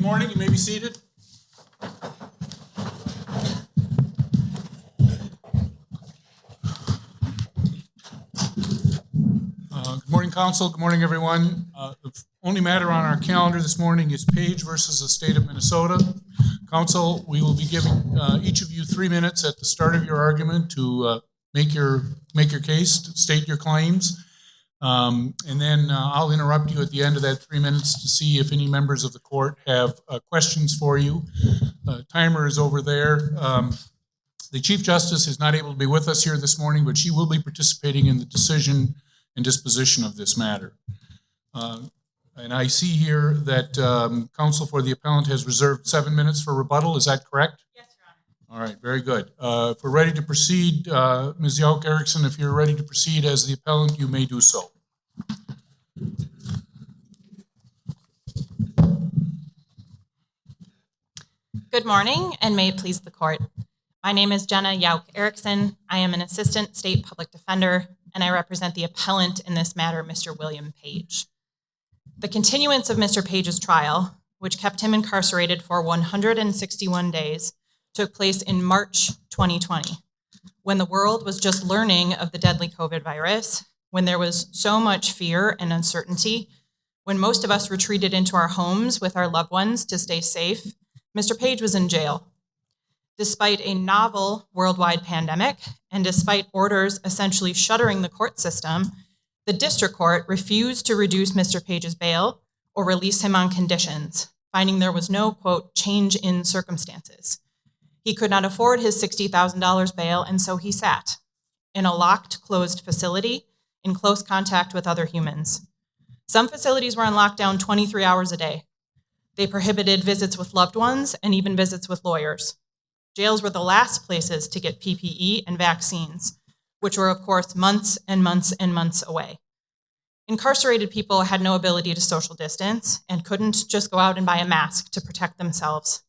Good morning. You may be seated. Good morning, Council. Good morning, everyone. The only matter on our calendar this morning is Page versus the State of Minnesota. Council, we will be giving each of you 3 minutes at the start of your argument to make your case, to state your claims. And then I'll interrupt you at the end of that 3 minutes to see if any members of the court have questions for you. Timer is over there. The Chief Justice is not able to be with us here this morning, but she will be participating in the decision and disposition of this matter. And I see here that counsel for the appellant has reserved 7 minutes for rebuttal. Is that correct? Yes, Your Honor. All right, very good. If we're ready to proceed, Ms. Yauk Erickson, if you're ready to proceed as the appellant, you may do so. Good morning, and may it please the court. My name is Jenna Yauk Erickson. I am an assistant state public defender, and I represent the appellant in this matter, Mr. William Page. The continuance of Mr. Page's trial, which kept him incarcerated for 161 days, took place in March 2020, when the world was just learning of the deadly COVID virus, when there was so much fear and uncertainty, when most of us retreated into our homes with our loved ones to stay safe. Mr. Page was in jail. Despite a novel worldwide pandemic, and despite orders essentially shuttering the court system, the district court refused to reduce Mr. Page's bail or release him on conditions, finding there was no, quote, change in circumstances. He could not afford his $60,000 bail, and so he sat in a locked, closed facility in close contact with other humans. Some facilities were on lockdown 23 hours a day. They prohibited visits with loved ones and even visits with lawyers. Jails were the last places to get PPE and vaccines, which were, of course, months and months and months away. Incarcerated people had no ability to social distance and couldn't just go out and buy a mask to protect themselves.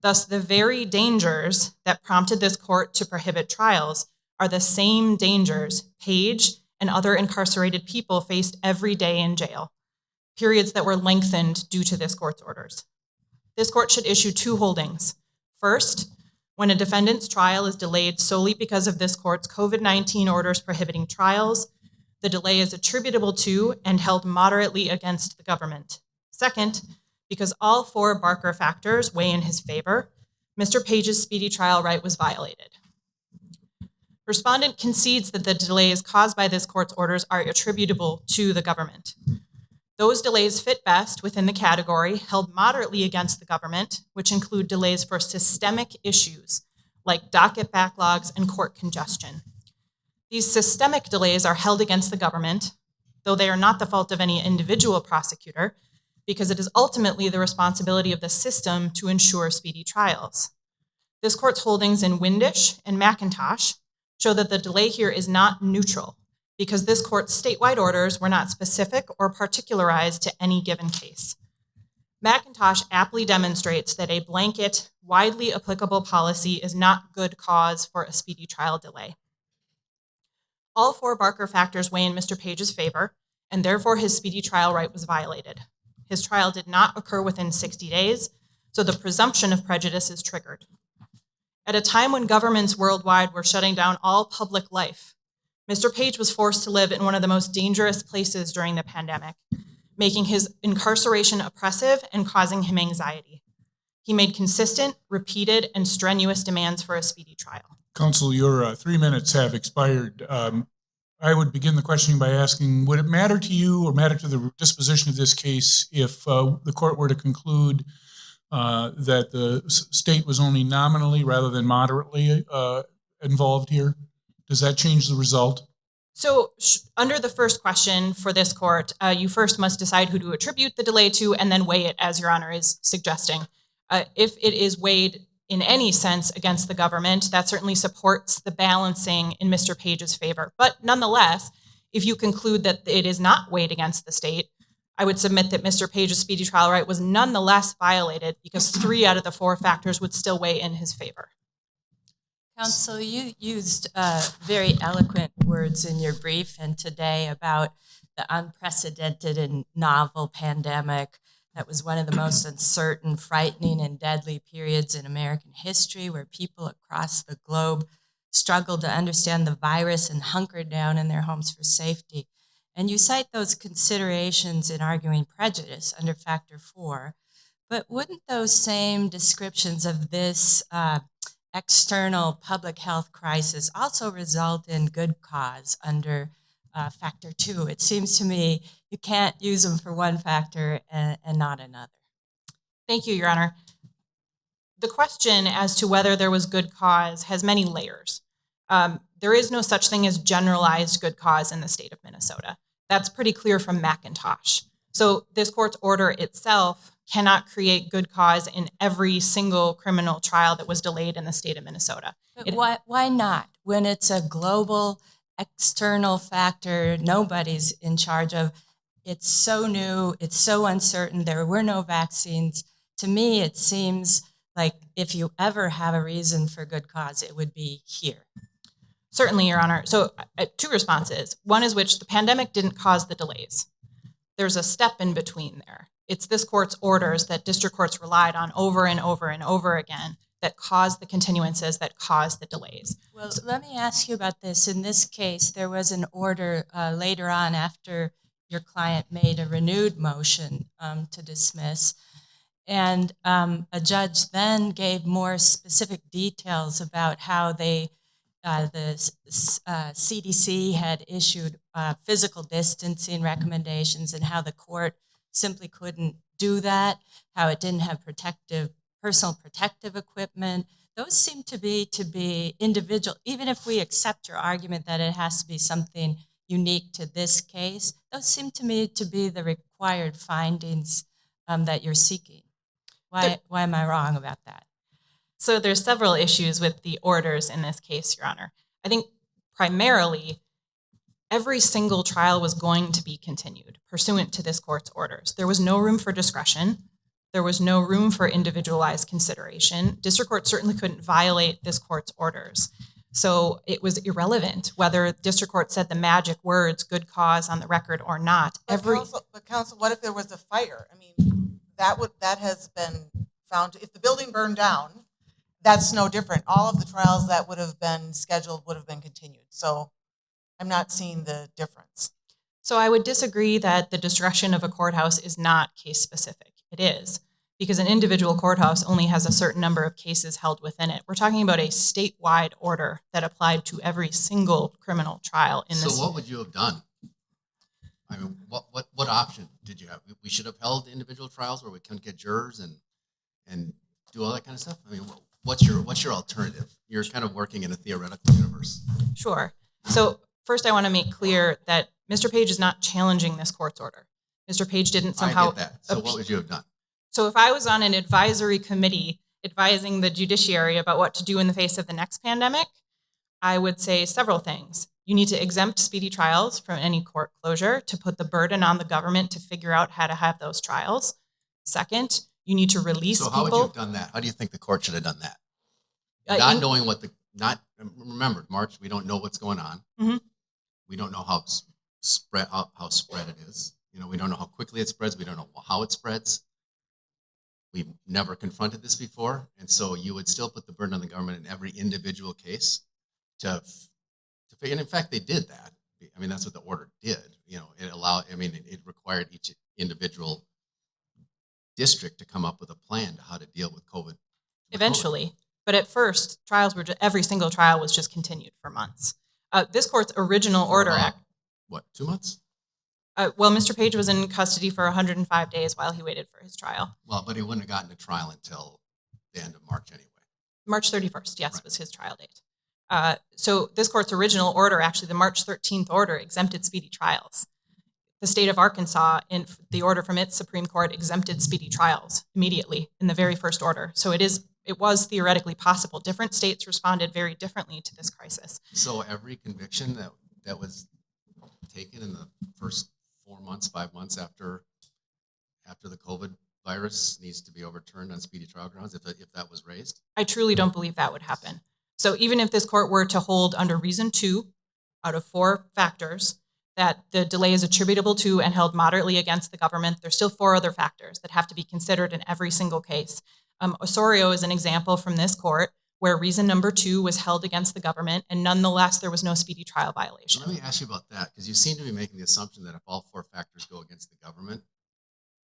Thus, the very dangers that prompted this court to prohibit trials are the same dangers Page and other incarcerated people faced every day in jail, periods that were lengthened due to this court's orders. This court should issue 2 holdings. First, when a defendant's trial is delayed solely because of this court's COVID-19 orders prohibiting trials, the delay is attributable to and held moderately against the government. Second, because all 4 Barker factors weigh in his favor, Mr. Page's speedy trial right was violated. Respondent concedes that the delays caused by this court's orders are attributable to the government. Those delays fit best within the category held moderately against the government, which include delays for systemic issues like docket backlogs and court congestion. These systemic delays are held against the government, though they are not the fault of any individual prosecutor, because it is ultimately the responsibility of the system to ensure speedy trials. This court's holdings in Windish and Macintosh show that the delay here is not neutral, because this court's statewide orders were not specific or particularized to any given case. Macintosh aptly demonstrates that a blanket, widely applicable policy is not good cause for a speedy trial delay. All 4 Barker factors weigh in Mr. Page's favor, and therefore his speedy trial right was violated. His trial did not occur within 60 days, so the presumption of prejudice is triggered. At a time when governments worldwide were shutting down all public life, Mr. Page was forced to live in one of the most dangerous places during the pandemic, making his incarceration oppressive and causing him anxiety. He made consistent, repeated, and strenuous demands for a speedy trial. Counsel, your 3 minutes have expired. I would begin the questioning by asking, would it matter to you or matter to the disposition of this case if the court were to conclude that the state was only nominally rather than moderately involved here? Does that change the result? So under the first question for this court, you first must decide who to attribute the delay to and then weigh it, as Your Honor is suggesting. If it is weighed in any sense against the government, that certainly supports the balancing in Mr. Page's favor. But nonetheless, if you conclude that it is not weighed against the state, I would submit that Mr. Page's speedy trial right was nonetheless violated because 3 out of the 4 factors would still weigh in his favor. Counsel, you used very eloquent words in your brief and today about the unprecedented and novel pandemic that was one of the most uncertain, frightening, and deadly periods in American history, where people across the globe struggled to understand the virus and hunkered down in their homes for safety. And you cite those considerations in arguing prejudice under Factor 4, but wouldn't those same descriptions of this external public health crisis also result in good cause under Factor 2? It seems to me you can't use them for one factor and not another. Thank you, Your Honor. The question as to whether there was good cause has many layers. There is no such thing as generalized good cause in the state of Minnesota. That's pretty clear from Macintosh. So this court's order itself cannot create good cause in every single criminal trial that was delayed in the state of Minnesota. But why not? When it's a global external factor nobody's in charge of, it's so new, it's so uncertain, there were no vaccines. To me, it seems like if you ever have a reason for good cause, it would be here. Certainly, Your Honor. So two responses. One is which the pandemic didn't cause the delays. There's a step in between there. It's this court's orders that district courts relied on over and over and over again that caused the continuances, that caused the delays. Well, let me ask you about this. In this case, there was an order later on after your client made a renewed motion to dismiss. And a judge then gave more specific details about how the CDC had issued physical distancing recommendations and how the court simply couldn't do that, how it didn't have personal protective equipment. Those seem to be individual, even if we accept your argument that it has to be something unique to this case, those seem to me to be the required findings that you're seeking. Why am I wrong about that? So there's several issues with the orders in this case, Your Honor. I think primarily every single trial was going to be continued pursuant to this court's orders. There was no room for discretion. There was no room for individualized consideration. District court certainly couldn't violate this court's orders. So it was irrelevant whether district court said the magic words, good cause on the record or not. But counsel, what if there was a fire? I mean, that has been found. If the building burned down, that's no different. All of the trials that would have been scheduled would have been continued. So I'm not seeing the difference. So I would disagree that the discretion of a courthouse is not case specific. It is, because an individual courthouse only has a certain number of cases held within it. We're talking about a statewide order that applied to every single criminal trial in this. So what would you have done? I mean, what option did you have? We should have held individual trials where we couldn't get jurors and do all that kind of stuff. I mean, what's your alternative? You're kind of working in a theoretical universe. Sure. So first, I want to make clear that Mr. Page is not challenging this court's order. Mr. Page didn't somehow. I get that. So what would you have done? So if I was on an advisory committee advising the judiciary about what to do in the face of the next pandemic, I would say several things. You need to exempt speedy trials from any court closure to put the burden on the government to figure out how to have those trials. Second, you need to release people. So how would you have done that? How do you think the court should have done that? Knowing remember, March, we don't know what's going on. Mm-hmm. We don't know how spread it is. You know, we don't know how quickly it spreads. We don't know how it spreads. We've never confronted this before. And so you would still put the burden on the government in every individual case to and in fact, they did that. I mean, that's what the order did. You know, it required each individual district to come up with a plan to how to deal with COVID. Eventually. But at first, every single trial was just continued for months. This court's original order. 2 months? Well, Mr. Page was in custody for 105 days while he waited for his trial. Well, but he wouldn't have gotten to trial until the end of March anyway. March 31st, yes, Right. was his trial date. So this court's original order, actually the March 13th order, exempted speedy trials. The state of Arkansas, in the order from its Supreme Court, exempted speedy trials immediately in the very first order. So it was theoretically possible. Different states responded very differently to this crisis. So every conviction that was taken in the first 4 months, 5 months after the COVID virus needs to be overturned on speedy trial grounds if that was raised? I truly don't believe that would happen. So even if this court were to hold under reason 2 out of 4 factors that the delay is attributable to and held moderately against the government. There's still 4 other factors that have to be considered in every single case. Osorio is an example from this court where reason number 2 was held against the government, and nonetheless, there was no speedy trial violation. Let me ask you about that, because you seem to be making the assumption that if all 4 factors go against the government,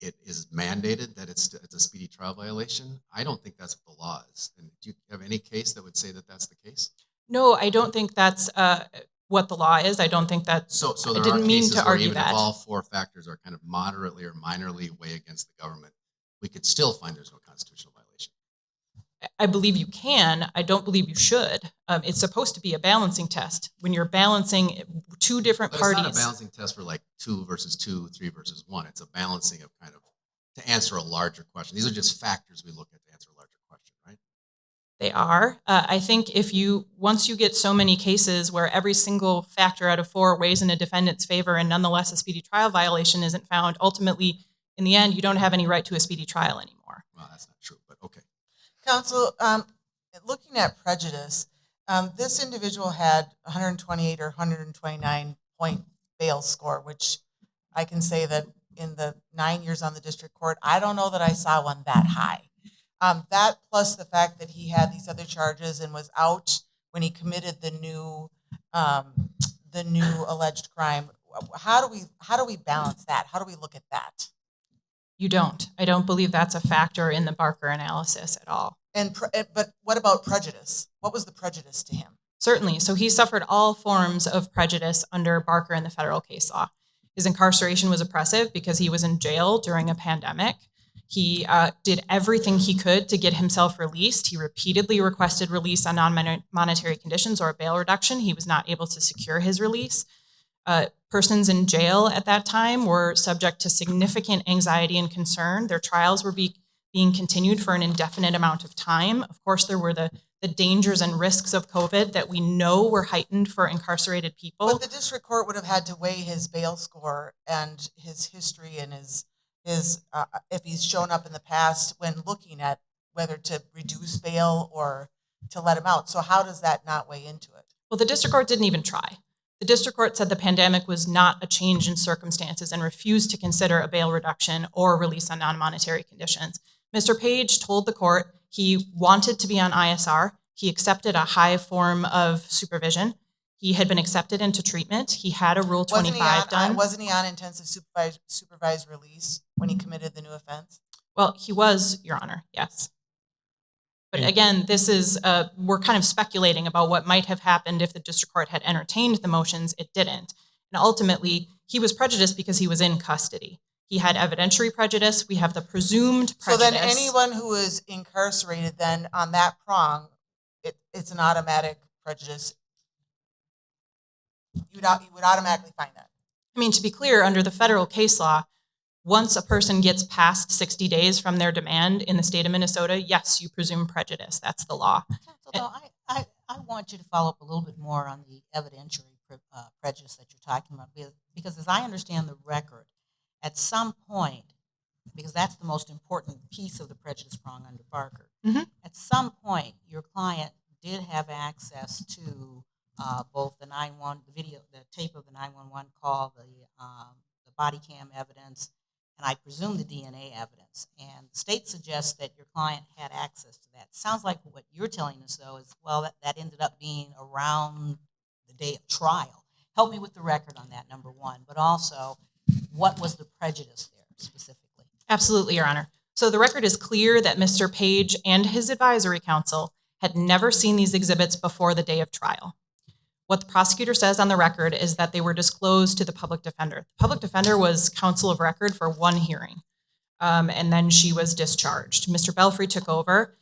it is mandated that it's a speedy trial violation. I don't think that's what the law is. And do you have any case that would say that that's the case? No, I don't think that's what the law is. I don't think that. So I there are didn't mean cases to where argue even if that. all 4 factors are kind of moderately or minorly weigh against the government, we could still find there's no constitutional violation. I believe you can. I don't believe you should. It's supposed to be a balancing test. When you're balancing 2 different But parties. it's not a balancing test for like 2 versus 2, 3 versus 1. It's a balancing of kind of to answer a larger question. These are just factors we look at to answer a larger question, right? They are. I think once you get so many cases where every single factor out of 4 weighs in a defendant's favor and nonetheless a speedy trial violation isn't found, ultimately, in the end, you don't have any right to a speedy trial anymore. Well, that's not true, but okay. Counsel, looking at prejudice, this individual had 128 or 129 point bail score, which I can say that in the 9 years on the district court, I don't know that I saw one that high. That plus the fact that he had these other charges and was out when he committed the new alleged crime. How do we balance that? How do we look at that? You don't. I don't believe that's a factor in the Barker analysis at all. But what about prejudice? What was the prejudice to him? Certainly. So he suffered all forms of prejudice under Barker in the federal case law. His incarceration was oppressive because he was in jail during a pandemic. He did everything he could to get himself released. He repeatedly requested release on non-monetary conditions or a bail reduction. He was not able to secure his release. Persons in jail at that time were subject to significant anxiety and concern. Their trials were being continued for an indefinite amount of time. Of course, there were the dangers and risks of COVID that we know were heightened for incarcerated people. But the district court would have had to weigh his bail score and his history and his if he's shown up in the past when looking at whether to reduce bail or to let him out. So how does that not weigh into it? Well, the district court didn't even try. The district court said the pandemic was not a change in circumstances and refused to consider a bail reduction or release on non-monetary conditions. Mr. Page told the court he wanted to be on ISR. He accepted a high form of supervision. He had been accepted into treatment. He had a Rule 25 done. Wasn't he on intensive supervised release when he committed the new offense? Well, he was, Your Honor, yes. But again, this is, we're kind of speculating about what might have happened if the district court had entertained the motions. It didn't. And ultimately, he was prejudiced because he was in custody. He had evidentiary prejudice. We have the presumed prejudice. So then anyone who is incarcerated then on that prong, it's an automatic prejudice. You would automatically find that. I mean, to be clear, under the federal case law, once a person gets past 60 days from their demand in the state of Minnesota, yes, you presume prejudice. That's the law. Counsel, I want you to follow up a little bit more on the evidentiary prejudice that you're talking about, because as I understand the record, at some point, because that's the most important piece of the prejudice prong under Barker, at some point, your client did have access to both the tape of the 911 call, the body cam evidence, and I presume the DNA evidence. And the state suggests that your client had access to that. Sounds like what you're telling us, though, is, well, that ended up being around the day of trial. Help me with the record on that, number one. But also, what was the prejudice there specifically? Absolutely, Your Honor. So the record is clear that Mr. Page and his advisory council had never seen these exhibits before the day of trial. What the prosecutor says on the record is that they were disclosed to the public defender. The public defender was counsel of record for one hearing, and then she was discharged. Mr. Belfry took over.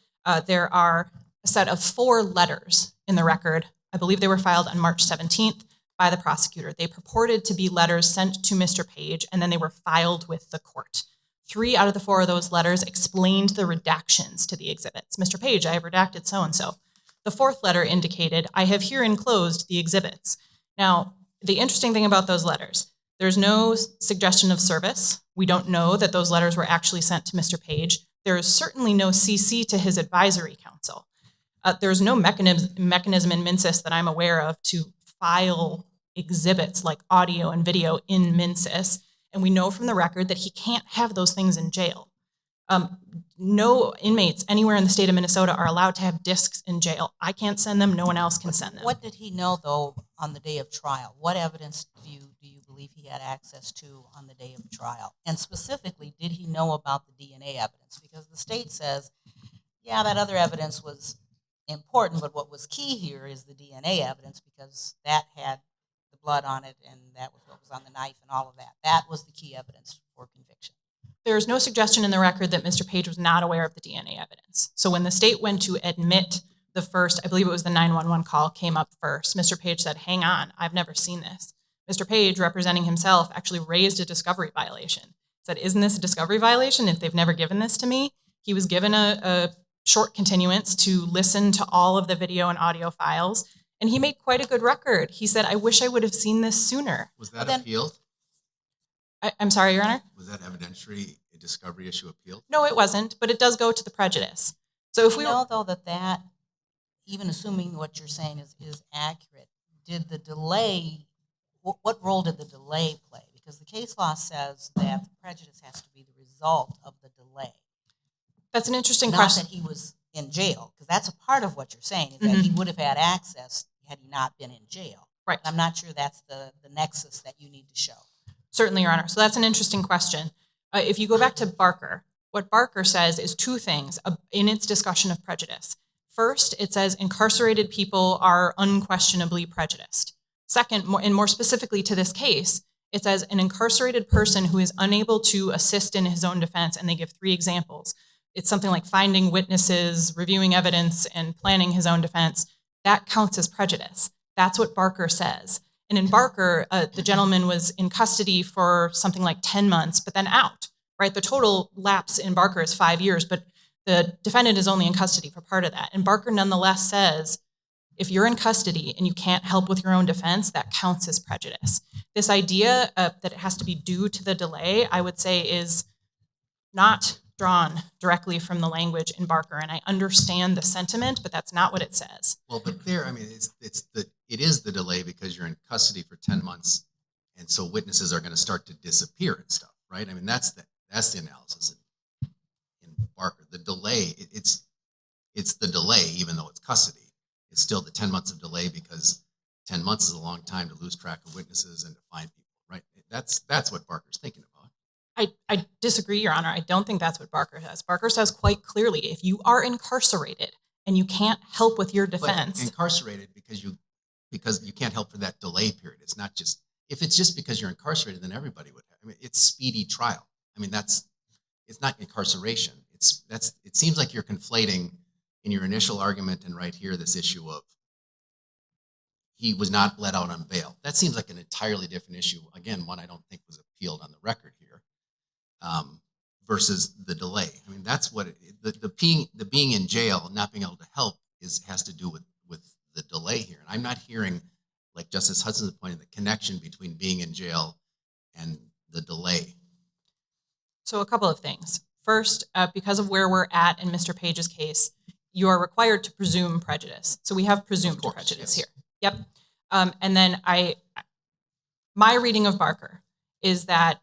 There are a set of 4 letters in the record. I believe they were filed on March 17th by the prosecutor. They purported to be letters sent to Mr. Page, and then they were filed with the court. 3 out of the 4 of those letters explained the redactions to the exhibits. Mr. Page, I have redacted so-and-so. The 4th letter indicated, I have here enclosed the exhibits. Now, the interesting thing about those letters, there's no suggestion of service. We don't know that those letters were actually sent to Mr. Page. There is certainly no CC to his advisory council. There's no mechanism in Mincis that I'm aware of to file exhibits like audio and video in Minsis. And we know from the record that he can't have those things in jail. No inmates anywhere in the state of Minnesota are allowed to have discs in jail. I can't send them. No one else can send them. What did he know, though, on the day of trial? What evidence do you believe he had access to on the day of trial? And specifically, did he know about the DNA evidence? Because the state says, yeah, that other evidence was important, but what was key here is the DNA evidence because that had the blood on it and that was what was on the knife and all of that. That was the key evidence for conviction. There is no suggestion in the record that Mr. Page was not aware of the DNA evidence. So when the state went to admit the first, I believe it was the 911 call, came up first, Mr. Page said, hang on, I've never seen this. Mr. Page, representing himself, actually raised a discovery violation. Said, isn't this a discovery violation if they've never given this to me? He was given a short continuance to listen to all of the video and audio files, and he made quite a good record. He said, I wish I would have seen this sooner. Was that appealed? I'm sorry, Your Honor? Was that evidentiary a discovery issue appealed? No, it wasn't, but it does go to the prejudice. So if we know, though, that even assuming what you're saying is accurate, did the delay, what role did the delay play? Because the case law says that the prejudice has to be the result of the delay. That's an interesting question. Not that he was in jail, because that's a part of what you're saying, is that he would have had access had he not been in jail. Right. I'm not sure that's the nexus that you need to show. Certainly, Your Honor. So that's an interesting question. If you go back to Barker, what Barker says is two things in its discussion of prejudice. First, it says incarcerated people are unquestionably prejudiced. Second, and more specifically to this case, it says an incarcerated person who is unable to assist in his own defense, and they give 3 examples. It's something like finding witnesses, reviewing evidence, and planning his own defense. That counts as prejudice. That's what Barker says. And in Barker, the gentleman was in custody for something like 10 months, but then out, right? The total lapse in Barker is 5 years, but the defendant is only in custody for part of that. And Barker nonetheless says, if you're in custody and you can't help with your own defense, that counts as prejudice. This idea that it has to be due to the delay, I would say, is not drawn directly from the language in Barker. And I understand the sentiment, but that's not what it says. Well, but there, I mean, it is the delay because you're in custody for 10 months, and so witnesses are going to start to disappear and stuff, right? I mean, that's the analysis in Barker. The delay, it's the delay, even though it's custody. It's still the 10 months of delay because 10 months is a long time to lose track of witnesses and to find people, right? That's what Barker's thinking about. I disagree, Your Honor. I don't think that's what Barker says. Barker says quite clearly, if you are incarcerated and you can't help with your defense. But incarcerated because you can't help for that delay period. It's not just, if it's just because you're incarcerated, then everybody would have. I mean, it's speedy trial. I mean, it's not incarceration. It seems like you're conflating in your initial argument and right here this issue of he was not let out on bail. That seems like an entirely different issue. Again, one I don't think was appealed on the record here. Versus the delay. I mean, that's what the being in jail, not being able to help has to do with the delay here. And I'm not hearing, like Justice Hudson's pointed, the connection between being in jail and the delay. So a couple of things. First, because of where we're at in Mr. Page's case, you are required to presume prejudice. So we have presumed prejudice here. Yep. And then my reading of Barker is that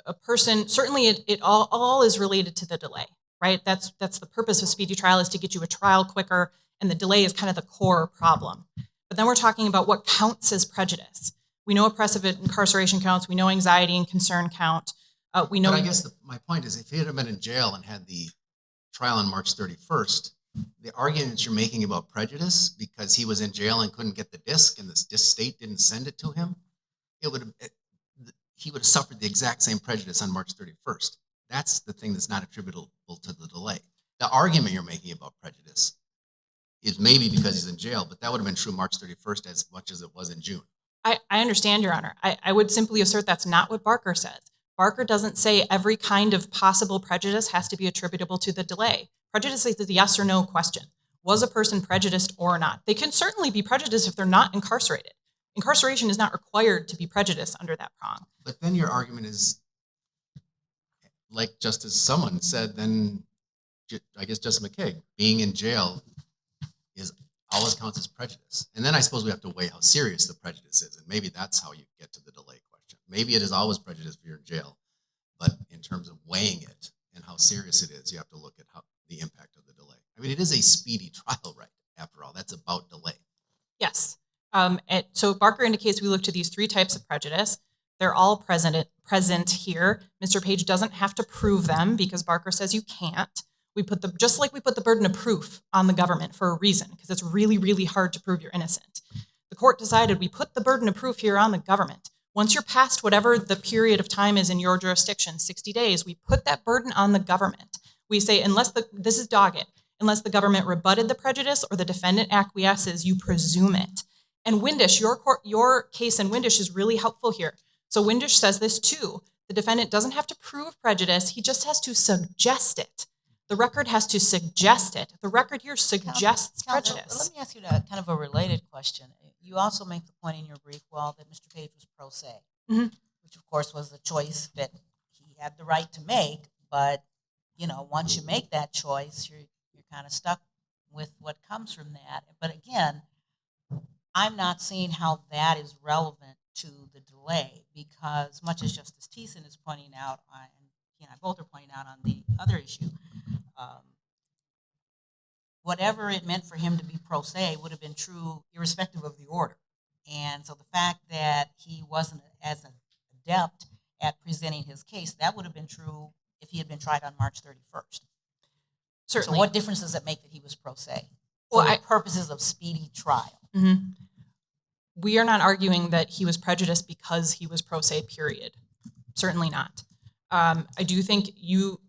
a person, certainly it all is related to the delay, right? That's the purpose of speedy trial, is to get you a trial quicker, and the delay is kind of the core problem. But then we're talking about what counts as prejudice. We know oppressive incarceration counts. We know anxiety and concern count. We know. But I guess my point is, if he had been in jail and had the trial on March 31st, the arguments you're making about prejudice because he was in jail and couldn't get the disc and the state didn't send it to him, he would have suffered the exact same prejudice on March 31st. That's the thing that's not attributable to the delay. The argument you're making about prejudice is maybe because he's in jail, but that would have been true March 31st as much as it was in June. I understand, Your Honor. I would simply assert that's not what Barker says. Barker doesn't say every kind of possible prejudice has to be attributable to the delay. Prejudice is a yes or no question. Was a person prejudiced or not? They can certainly be prejudiced if they're not incarcerated. Incarceration is not required to be prejudiced under that prong. But then your argument is, like Justice someone said, then I guess Justice McKay, being in jail is always counts as prejudice. And then I suppose we have to weigh how serious the prejudice is. And maybe that's how you get to the delay question. Maybe it is always prejudice if you're in jail. But in terms of weighing it and how serious it is, you have to look at how the impact of the delay. I mean, it is a speedy trial right after all. That's about delay. Yes. So Barker indicates we look to these three types of prejudice. They're all present here. Mr. Page doesn't have to prove them because Barker says you can't. We put just like we put the burden of proof on the government for a reason, because it's really, really hard to prove you're innocent. The court decided we put the burden of proof here on the government. Once you're past whatever the period of time is in your jurisdiction, 60 days, we put that burden on the government. We say, this is dogged, unless the government rebutted the prejudice or the defendant acquiesces, you presume it. And Windish, your case in Windish is really helpful here. So Windish says this too. The defendant doesn't have to prove prejudice. He just has to suggest it. The record has to suggest it. The record here suggests prejudice. Let me ask you kind of a related question. You also make the point in your brief, that Mr. Page was pro se, which of course was a choice that he had the right to make. But, once you make that choice, you're kind of stuck with what comes from that. But again, I'm not seeing how that is relevant to the delay, because much as Justice Thiessen is pointing out, and he and I both are pointing out on the other issue, whatever it meant for him to be pro se would have been true irrespective of the order. And so the fact that he wasn't as adept at presenting his case, that would have been true if he had been tried on March 31st. Certainly. So what difference does it make that he was pro se Well, for the purposes of speedy trial? Mm-hmm. We are not arguing that he was prejudiced because he was pro se, period. Certainly not. I do think you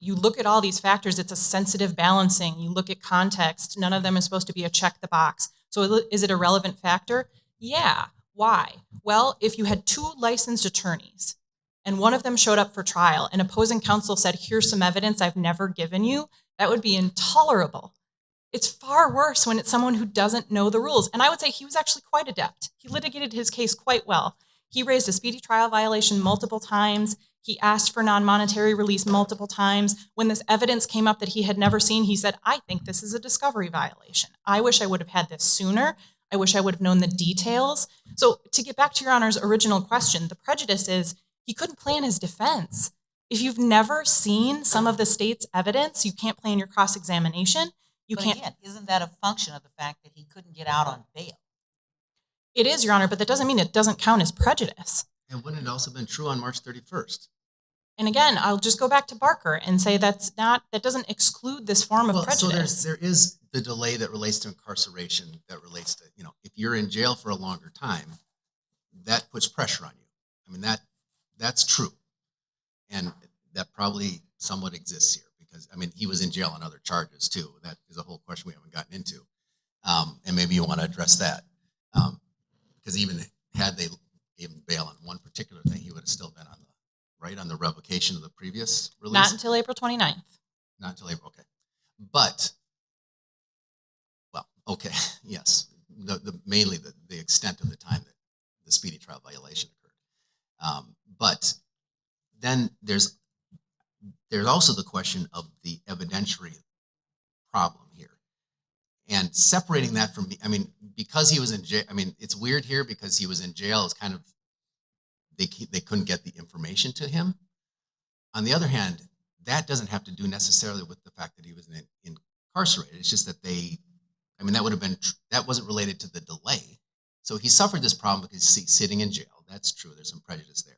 look at all these factors, it's a sensitive balancing. You look at context. None of them is supposed to be a check the box. So is it a relevant factor? Yeah. Why? Well, if you had two licensed attorneys and one of them showed up for trial and opposing counsel said, here's some evidence I've never given you, that would be intolerable. It's far worse when it's someone who doesn't know the rules. And I would say he was actually quite adept. He litigated his case quite well. He raised a speedy trial violation multiple times. He asked for non-monetary release multiple times. When this evidence came up that he had never seen, he said, I think this is a discovery violation. I wish I would have had this sooner. I wish I would have known the details. So to get back to Your Honor's original question, the prejudice is he couldn't plan his defense. If you've never seen some of the state's evidence, you can't plan your cross-examination. But again, isn't that a function of the fact that he couldn't get out on bail? It is, Your Honor, but that doesn't mean it doesn't count as prejudice. And wouldn't it also been true on March 31st? And again, I'll just go back to Barker and say that doesn't exclude this form of prejudice. So there is the delay that relates to incarceration, that relates to, if you're in jail for a longer time, that puts pressure on you. I mean, that's true. And that probably somewhat exists here because, he was in jail on other charges too. That is a whole question we haven't gotten into. And maybe you want to address that. Because even had they given bail on one particular thing, he would have still been on the revocation of the previous release. Not until April 29th. Not until April, okay. But, okay, yes. Mainly the extent of the time that the speedy trial violation occurred. But then there's also the question of the evidentiary problem here. And separating that from, because he was in jail, it's weird here because he was in jail, it's kind of, they couldn't get the information to him. On the other hand, that doesn't have to do necessarily with the fact that he was incarcerated. It's just that that wasn't related to the delay. So he suffered this problem because he's sitting in jail. That's true. There's some prejudice there.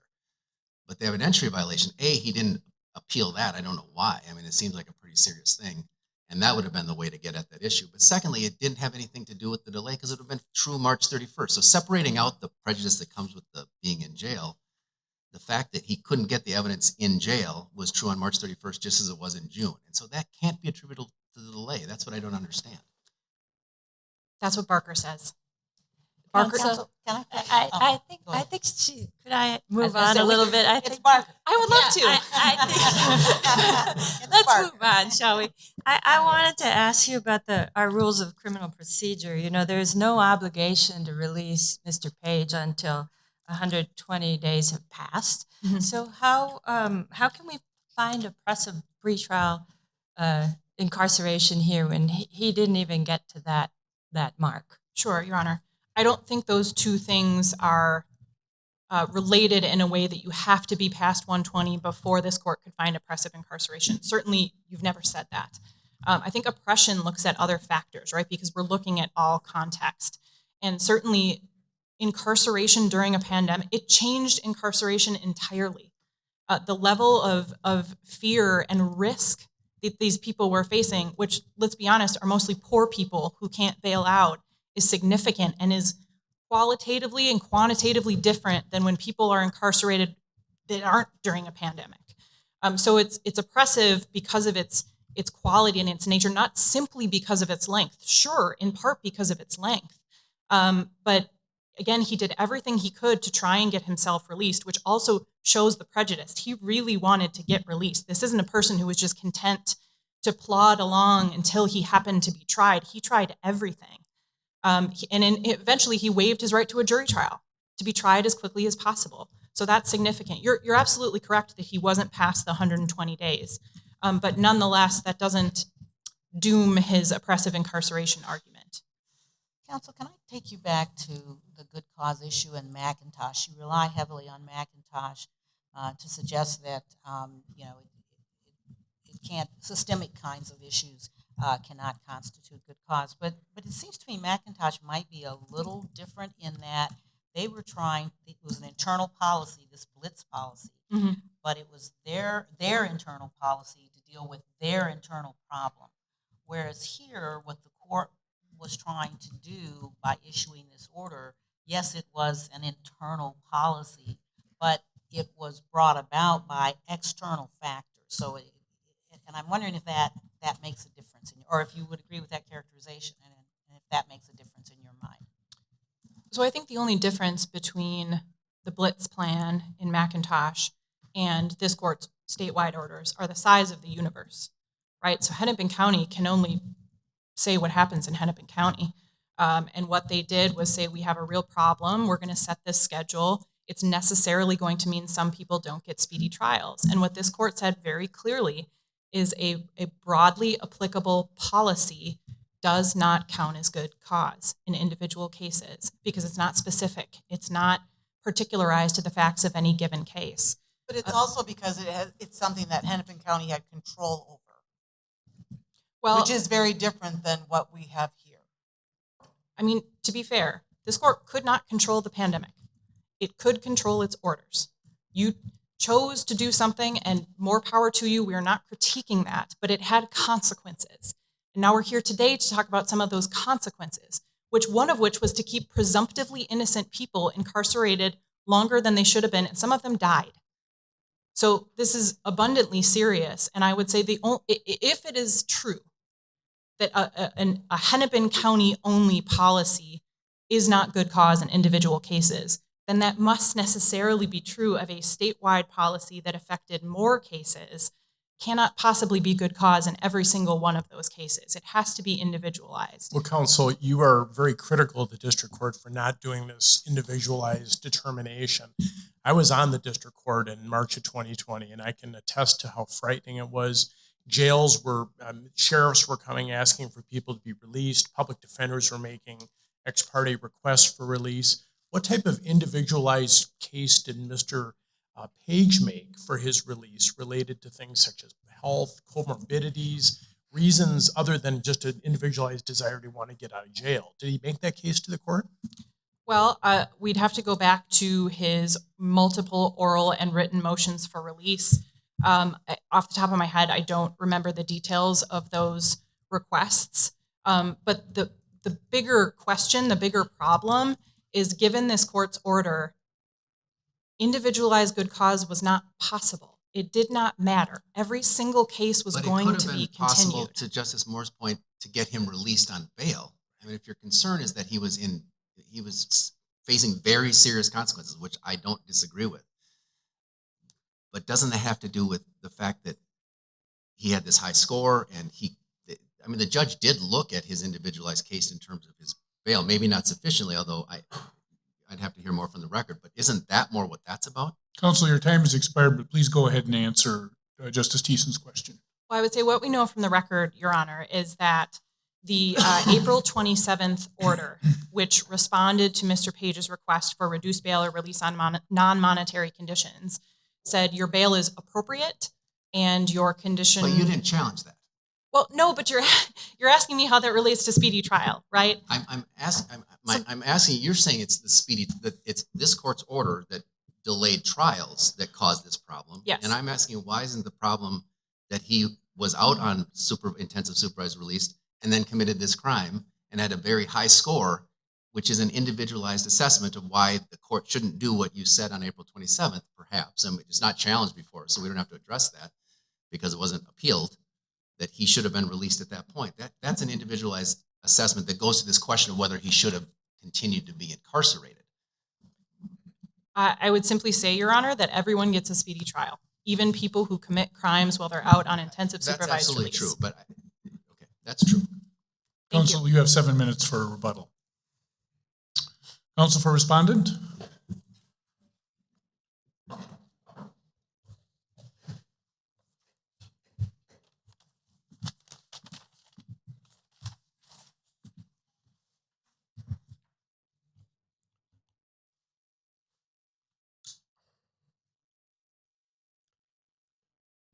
But the evidentiary violation, he didn't appeal that. I don't know why. It seems like a pretty serious thing. And that would have been the way to get at that issue. But secondly, it didn't have anything to do with the delay because it would have been true March 31st. So separating out the prejudice that comes with the being in jail, the fact that he couldn't get the evidence in jail was true on March 31st just as it was in June. And so that can't be attributable to the delay. That's what I don't understand. That's what Barker says. Barker, Counsel, can I think she could I move on a little bit. It's Barker. I would love to. I think let's Barker. move on, shall we? I wanted to ask you about our rules of criminal procedure. There's no obligation to release Mr. Page until 120 days have passed. Mm-hmm. So how can we find oppressive pretrial incarceration here when he didn't even get to that that mark? Sure, Your Honor. I don't think those two things are related in a way that you have to be past 120 before this court could find oppressive incarceration. Certainly, you've never said that. I think oppression looks at other factors, right? Because we're looking at all context. And certainly, incarceration during a pandemic, it changed incarceration entirely. The level of fear and risk that these people were facing, which, let's be honest, are mostly poor people who can't bail out, is significant and is qualitatively and quantitatively different than when people are incarcerated that aren't during a pandemic. So it's oppressive because of its quality and its nature, not simply because of its length. Sure, in part because of its length. But again, he did everything he could to try and get himself released, which also shows the prejudice. He really wanted to get released. This isn't a person who was just content to plod along until he happened to be tried. He tried everything. Eventually he waived his right to a jury trial to be tried as quickly as possible. So that's significant. You're absolutely correct that he wasn't past the 120 days. But nonetheless, that doesn't doom his oppressive incarceration argument. Counsel, can I take you back to the good cause issue in Macintosh? You rely heavily on Macintosh to suggest that it can't, systemic kinds of issues cannot constitute good cause. But it seems to me Macintosh might be a little different in that they were trying, it was an internal policy, this blitz policy, but it was their internal policy to deal with their internal problem. Whereas here, what the court was trying to do by issuing this order, yes, it was an internal policy, but it was brought about by external factors. So, and I'm wondering if that makes a difference, or if you would agree with that characterization, and if that makes a difference in your mind. So I think the only difference between the Blitz plan in Macintosh and this court's statewide orders are the size of the universe, right? So Hennepin County can only say what happens in Hennepin County. And what they did was say, we have a real problem. We're going to set this schedule. It's necessarily going to mean some people don't get speedy trials. And what this court said very clearly is a broadly applicable policy does not count as good cause in individual cases because it's not specific. It's not particularized to the facts of any given case. But it's also because it's something that Hennepin County had control over, Well, which is very different than what we have here. I mean, to be fair, this court could not control the pandemic. It could control its orders. You chose to do something, and more power to you. We are not critiquing that, but it had consequences. And now we're here today to talk about some of those consequences, one of which was to keep presumptively innocent people incarcerated longer than they should have been, and some of them died. So this is abundantly serious, and I would say if it is true that a Hennepin County only policy is not good cause in individual cases, then that must necessarily be true of a statewide policy that affected more cases, cannot possibly be good cause in every single one of those cases. It has to be individualized. Well, counsel, you are very critical of the district court for not doing this individualized determination. I was on the district court in March of 2020, and I can attest to how frightening it was. Jails were, sheriffs were coming asking for people to be released. Public defenders were making ex parte requests for release. What type of individualized case did Mr. Page make for his release related to things such as health, comorbidities, reasons other than just an individualized desire to want to get out of jail? Did he make that case to the court? Well, we'd have to go back to his multiple oral and written motions for release. Off the top of my head, I don't remember the details of those requests. But the bigger question, the bigger problem is, given this court's order, individualized good cause was not possible. It did not matter. Every single case was going to be But it could have been possible, continued. to Justice Moore's point, to get him released on bail. I mean, if your concern is that he was facing very serious consequences, which I don't disagree with, but doesn't that have to do with the fact that he had this high score, and the judge did look at his individualized case in terms of his bail, maybe not sufficiently, although I'd have to hear more from the record, but isn't that more what that's about? Counsel, your time has expired, but please go ahead and answer Justice Thiessen's question. Well, I would say what we know from the record, Your Honor, is that The April 27th order, which responded to Mr. Page's request for reduced bail or release on non-monetary conditions, said your bail is appropriate and your condition. But you didn't challenge that. Well, no, but you're asking me how that relates to speedy trial, right? I'm asking. You're saying it's it's this court's order that delayed trials that caused this problem. Yes. And I'm asking, why isn't the problem that he was out on intensive supervised release and then committed this crime and had a very high score, which is an individualized assessment of why the court shouldn't do what you said on April 27th, perhaps. And it's not challenged before, so we don't have to address that because it wasn't appealed, that he should have been released at that point. That's an individualized assessment that goes to this question of whether he should have continued to be incarcerated. I would simply say, Your Honor, that everyone gets a speedy trial, even people who commit crimes while they're out on intensive supervised That's absolutely release. true, but okay, that's true. Thank Counsel, you have 7 minutes for rebuttal. Counsel for respondent?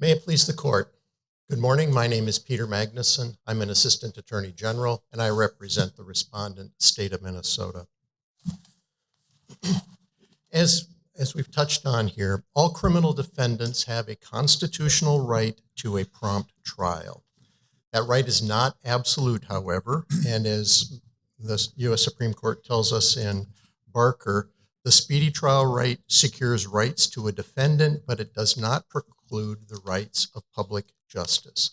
May it please the court. Good morning. My name is Peter Magnuson. I'm an assistant attorney general, and I represent the respondent, state of Minnesota. As we've touched on here, all criminal defendants have a constitutional right to a prompt trial. That right is not absolute, however, and as the U.S. Supreme Court tells us in Barker, the speedy trial right secures rights to a defendant, but it does not preclude the rights of public justice.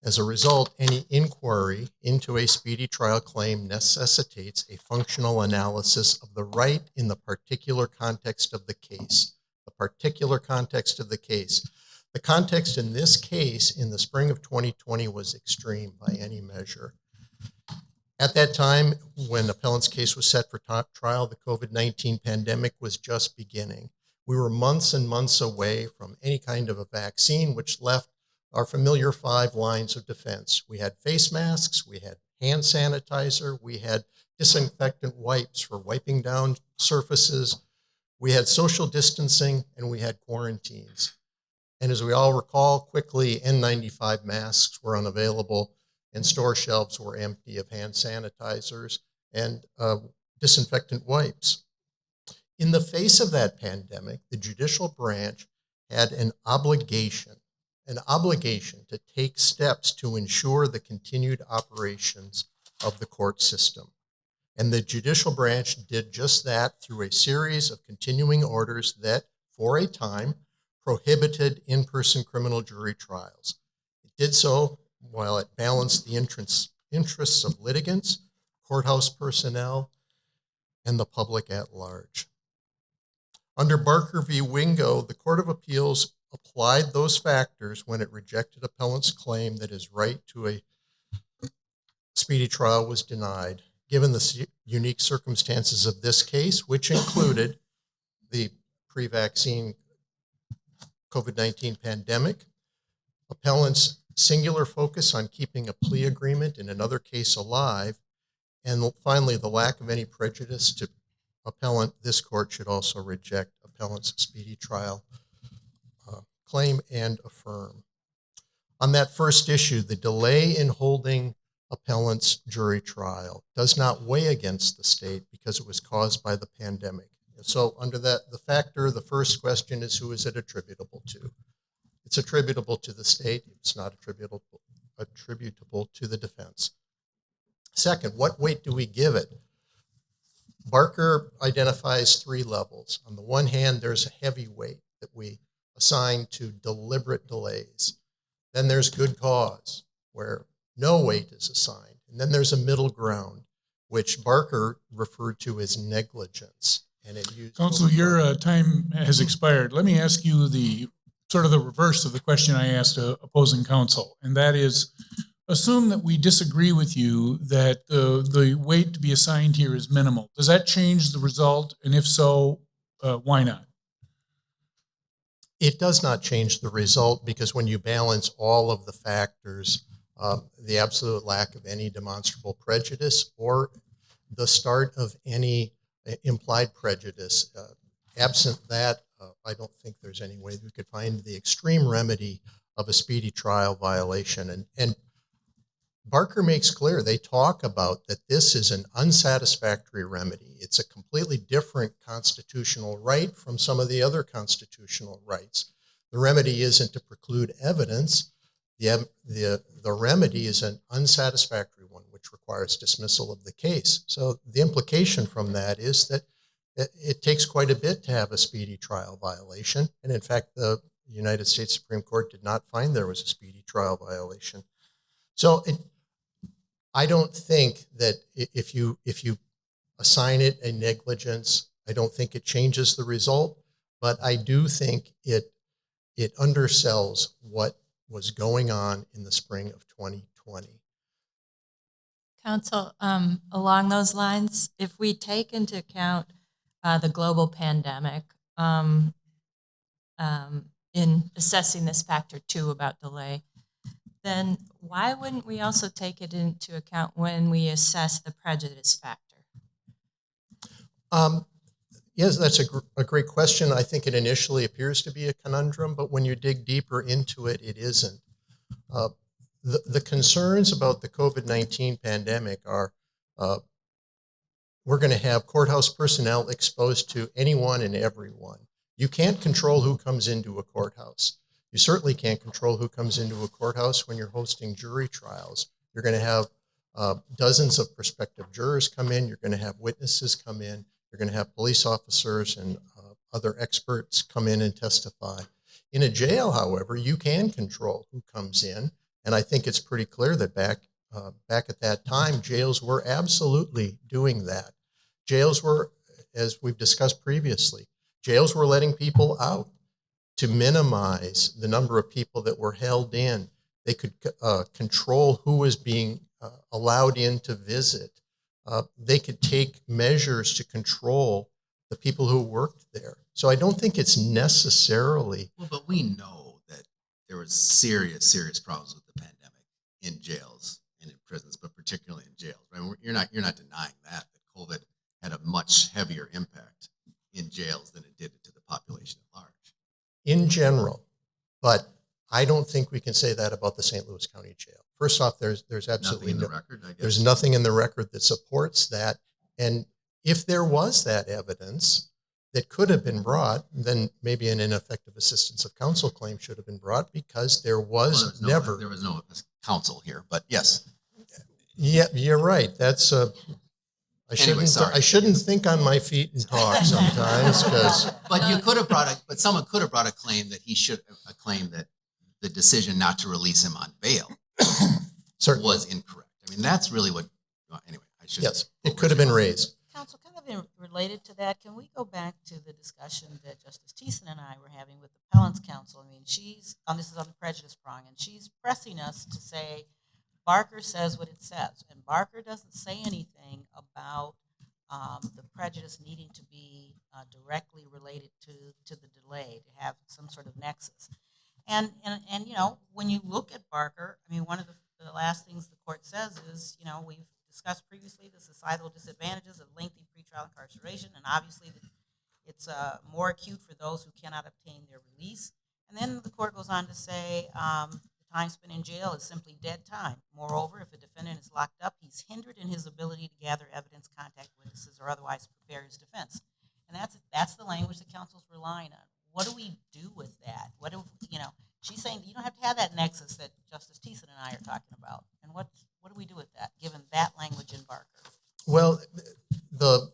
As a result, any inquiry into a speedy trial claim necessitates a functional analysis of the right in the particular context of the case. The particular context of the case. The context in this case in the spring of 2020 was extreme by any measure. At that time, when the appellant's case was set for trial, the COVID-19 pandemic was just beginning. We were months and months away from any kind of a vaccine, which left our familiar 5 lines of defense. We had face masks, we had hand sanitizer, we had disinfectant wipes for wiping down surfaces, we had social distancing, and we had quarantines. And as we all recall, quickly N95 masks were unavailable and store shelves were empty of hand sanitizers and disinfectant wipes. In the face of that pandemic, the judicial branch had an obligation to take steps to ensure the continued operations of the court system. And the judicial branch did just that through a series of continuing orders that, for a time, prohibited in-person criminal jury trials. It did so while it balanced the interests of litigants, courthouse personnel, and the public at large. Under Barker v. Wingo, the Court of Appeals applied those factors when it rejected appellant's claim that his right to a speedy trial was denied, given the unique circumstances of this case, which included the pre-vaccine COVID-19 pandemic, appellant's singular focus on keeping a plea agreement in another case alive, and finally, the lack of any prejudice to appellant. This court should also reject appellant's speedy trial claim and affirm. On that first issue, the delay in holding appellant's jury trial does not weigh against the state because it was caused by the pandemic. So under the factor, the first question is, who is it attributable to? It's attributable to the state. It's not attributable to the defense. Second, what weight do we give it? Barker identifies 3 levels. On the one hand, there's a heavy weight that we assign to deliberate delays. Then there's good cause, where no weight is assigned. And then there's a middle ground, which Barker referred to as negligence. And it used Counsel, your time has expired. Let me ask you the reverse of the question I asked opposing counsel, and that is, assume that we disagree with you that the weight to be assigned here is minimal. Does that change the result? And if so, why not? It does not change the result, because when you balance all of the factors, the absolute lack of any demonstrable prejudice or the start of any implied prejudice. Absent that, I don't think there's any way we could find the extreme remedy of a speedy trial violation. And Barker makes clear, they talk about that this is an unsatisfactory remedy. It's a completely different constitutional right from some of the other constitutional rights. The remedy isn't to preclude evidence. The remedy is an unsatisfactory one, which requires dismissal of the case. So the implication from that is that it takes quite a bit to have a speedy trial violation. And in fact, the United States Supreme Court did not find there was a speedy trial violation. So I don't think that if you assign it a negligence, I don't think it changes the result, but I do think it undersells what was going on in the spring of 2020. Counsel, along those lines, if we take into account the global pandemic in assessing this factor too about delay, then why wouldn't we also take it into account when we assess the prejudice factor? Yes, that's a great question. I think it initially appears to be a conundrum, but when you dig deeper into it, it isn't. The concerns about the COVID-19 pandemic are we're going to have courthouse personnel exposed to anyone and everyone. You can't control who comes into a courthouse. You certainly can't control who comes into a courthouse when you're hosting jury trials. You're going to have dozens of prospective jurors come in. You're going to have witnesses come in. You're going to have police officers and other experts come in and testify. In a jail, however, you can control who comes in. And I think it's pretty clear that back at that time, jails were absolutely doing that. Jails were, as we've discussed previously, jails were letting people out to minimize the number of people that were held in. They could control who was being allowed in to visit. They could take measures to control the people who worked there. So I don't think it's necessarily. Well, but we know that there was serious problems with the pandemic in jails and in prisons, but particularly in jails. Right? You're not denying that COVID had a much heavier impact in jails than it did to the population at large. In general, but I don't think we can say that about the St. Louis County Jail. First off, there's absolutely nothing in the record, I guess. There's nothing in the record that supports that. And if there was that evidence that could have been brought, then maybe an ineffective assistance of counsel claim should have been brought because there was There was no counsel here, but yes. Yeah, you're right. That's I shouldn't think on my feet and talk sometimes because. But you could have but someone could have brought a claim that that the decision not to release him on bail was incorrect. I mean, that's really what. Anyway, I should. Yes, it could have been raised. Counsel, kind of related to that, can we go back to the discussion that Justice Thiessen and I were having with the appellant's counsel? I mean, this is on the prejudice prong, and she's pressing us to say, Barker says what it says, and Barker doesn't say anything about the prejudice needing to be directly related to the delay, to have some sort of nexus. And you know, when you look at Barker, I mean, one of the last things the court says is, you know, we've discussed previously the societal disadvantages of lengthy pretrial incarceration, and obviously it's more acute for those who cannot obtain their release. And then the court goes on to say the time spent in jail is simply dead time. Moreover, if a defendant is locked up, he's hindered in his ability to gather evidence, contact witnesses, or otherwise prepare his defense. And that's the language that counsel's relying on. What do we do with that? What do you know? She's saying you don't have to have that nexus that Justice Thiessen and I are talking about. And what do we do with that, given that language in Barker? Well, the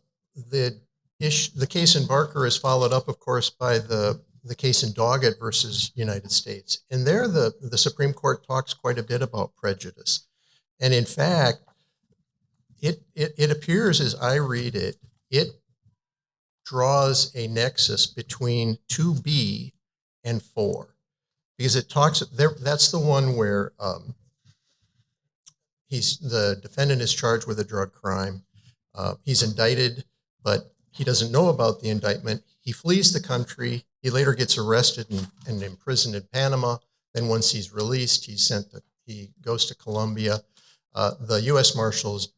case in Barker is followed up, of course, by the case in Doggett versus United States. And there the Supreme Court talks quite a bit about prejudice. And in fact, it appears as I read it, it draws a nexus between 2B and 4. Because it talks there, that's the one where the defendant is charged with a drug crime. He's indicted, but he doesn't know about the indictment. He flees the country. He later gets arrested and imprisoned in Panama. Then once he's released, he's He goes to Colombia. The U.S. Marshals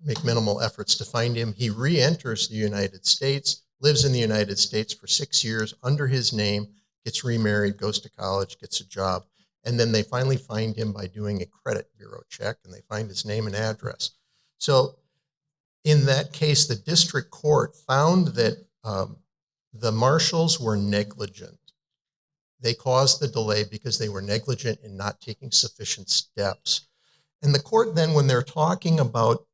make minimal efforts to find him. He re-enters the United States, lives in the United States for 6 years under his name, gets remarried, goes to college, gets a job, and then they finally find him by doing a credit bureau check, and they find his name and address. So in that case, the district court found that the marshals were negligent. They caused the delay because they were negligent in not taking sufficient steps. And the court then, when they're talking about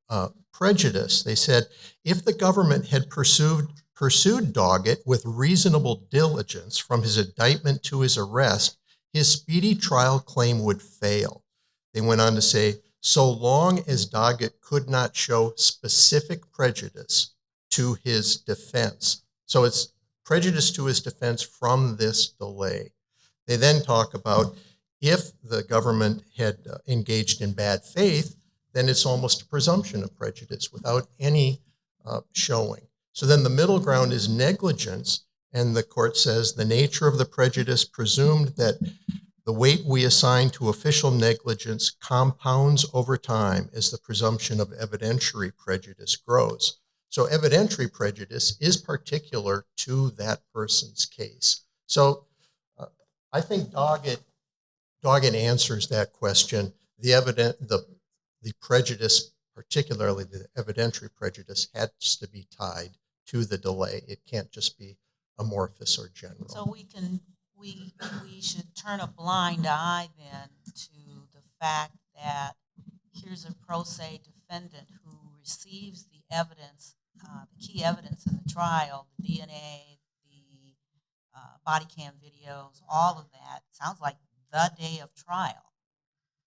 prejudice, they said, if the government had pursued Doggett with reasonable diligence from his indictment to his arrest, his speedy trial claim would fail. They went on to say, so long as Doggett could not show specific prejudice to his defense. So it's prejudice to his defense from this delay. They then talk about if the government had engaged in bad faith, then it's almost a presumption of prejudice without any showing. So then the middle ground is negligence, and the court says the nature of the prejudice presumed that the weight we assign to official negligence compounds over time as the presumption of evidentiary prejudice grows. So evidentiary prejudice is particular to that person's case. So I think Doggett answers that question. The prejudice, particularly the evidentiary prejudice, has to be tied to the delay. It can't just be amorphous or general. So we should turn a blind eye then to the fact that here's a pro se defendant who receives the evidence, the key evidence in the trial, the DNA, the body cam videos, all of that. Sounds like the day of trial.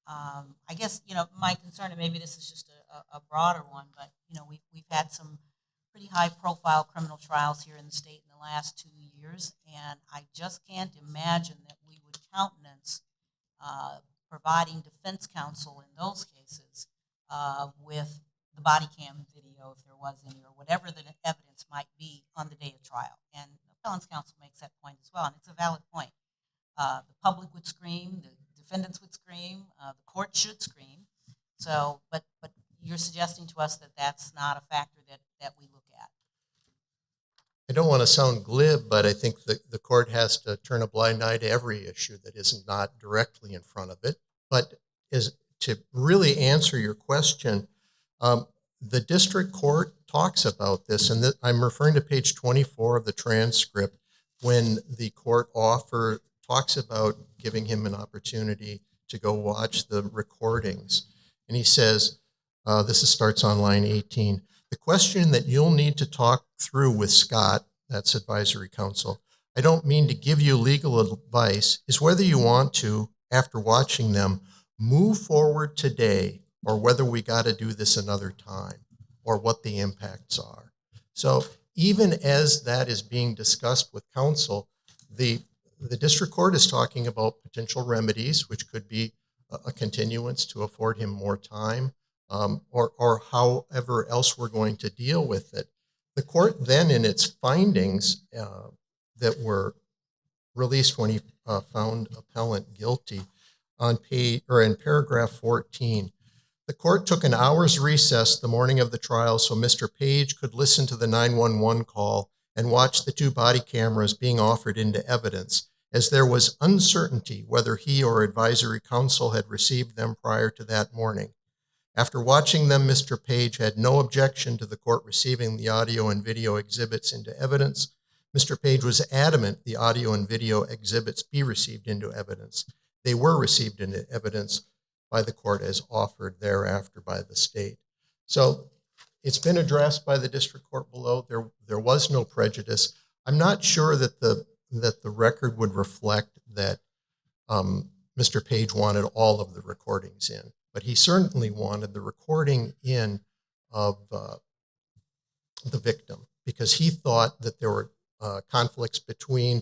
I guess, my concern, and maybe this is just a broader one, but, we've had some pretty high profile criminal trials here in the state in the last 2 years, and I just can't imagine that we would countenance providing defense counsel in those cases with the body cam video, if there was any, or whatever the evidence might be on the day of trial. And the appellant's counsel makes that point as well, and it's a valid point. The public would scream, the defendants would scream, the court should scream. So, but you're suggesting to us that that's not a factor that we look at. I don't want to sound glib, but I think the court has to turn a blind eye to every issue that is not directly in front of it. But to really answer your question, the district court talks about this, and I'm referring to page 24 of the transcript when the court talks about giving him an opportunity to go watch the recordings. And he says, starts on line 18, the question that you'll need to talk through with Scott, that's advisory counsel, I don't mean to give you legal advice, is whether you want to, after watching them, move forward today or whether we got to do this another time or what the impacts are. So even as that is being discussed with counsel, the district court is talking about potential remedies, which could be a continuance to afford him more time, or however else we're going to deal with it. The court then, in its findings that were released when he found appellant guilty, in paragraph 14, the court took an hour's recess the morning of the trial so Mr. Page could listen to the 911 call and watch the 2 body cameras being offered into evidence, as there was uncertainty whether he or advisory counsel had received them prior to that morning. After watching them, Mr. Page had no objection to the court receiving the audio and video exhibits into evidence. Mr. Page was adamant the audio and video exhibits be received into evidence. They were received into evidence by the court as offered thereafter by the state. So it's been addressed by the district court below. There was no prejudice. I'm not sure that the record would reflect that Mr. Page wanted all of the recordings in, but he certainly wanted the recording in of the victim because he thought that there were conflicts between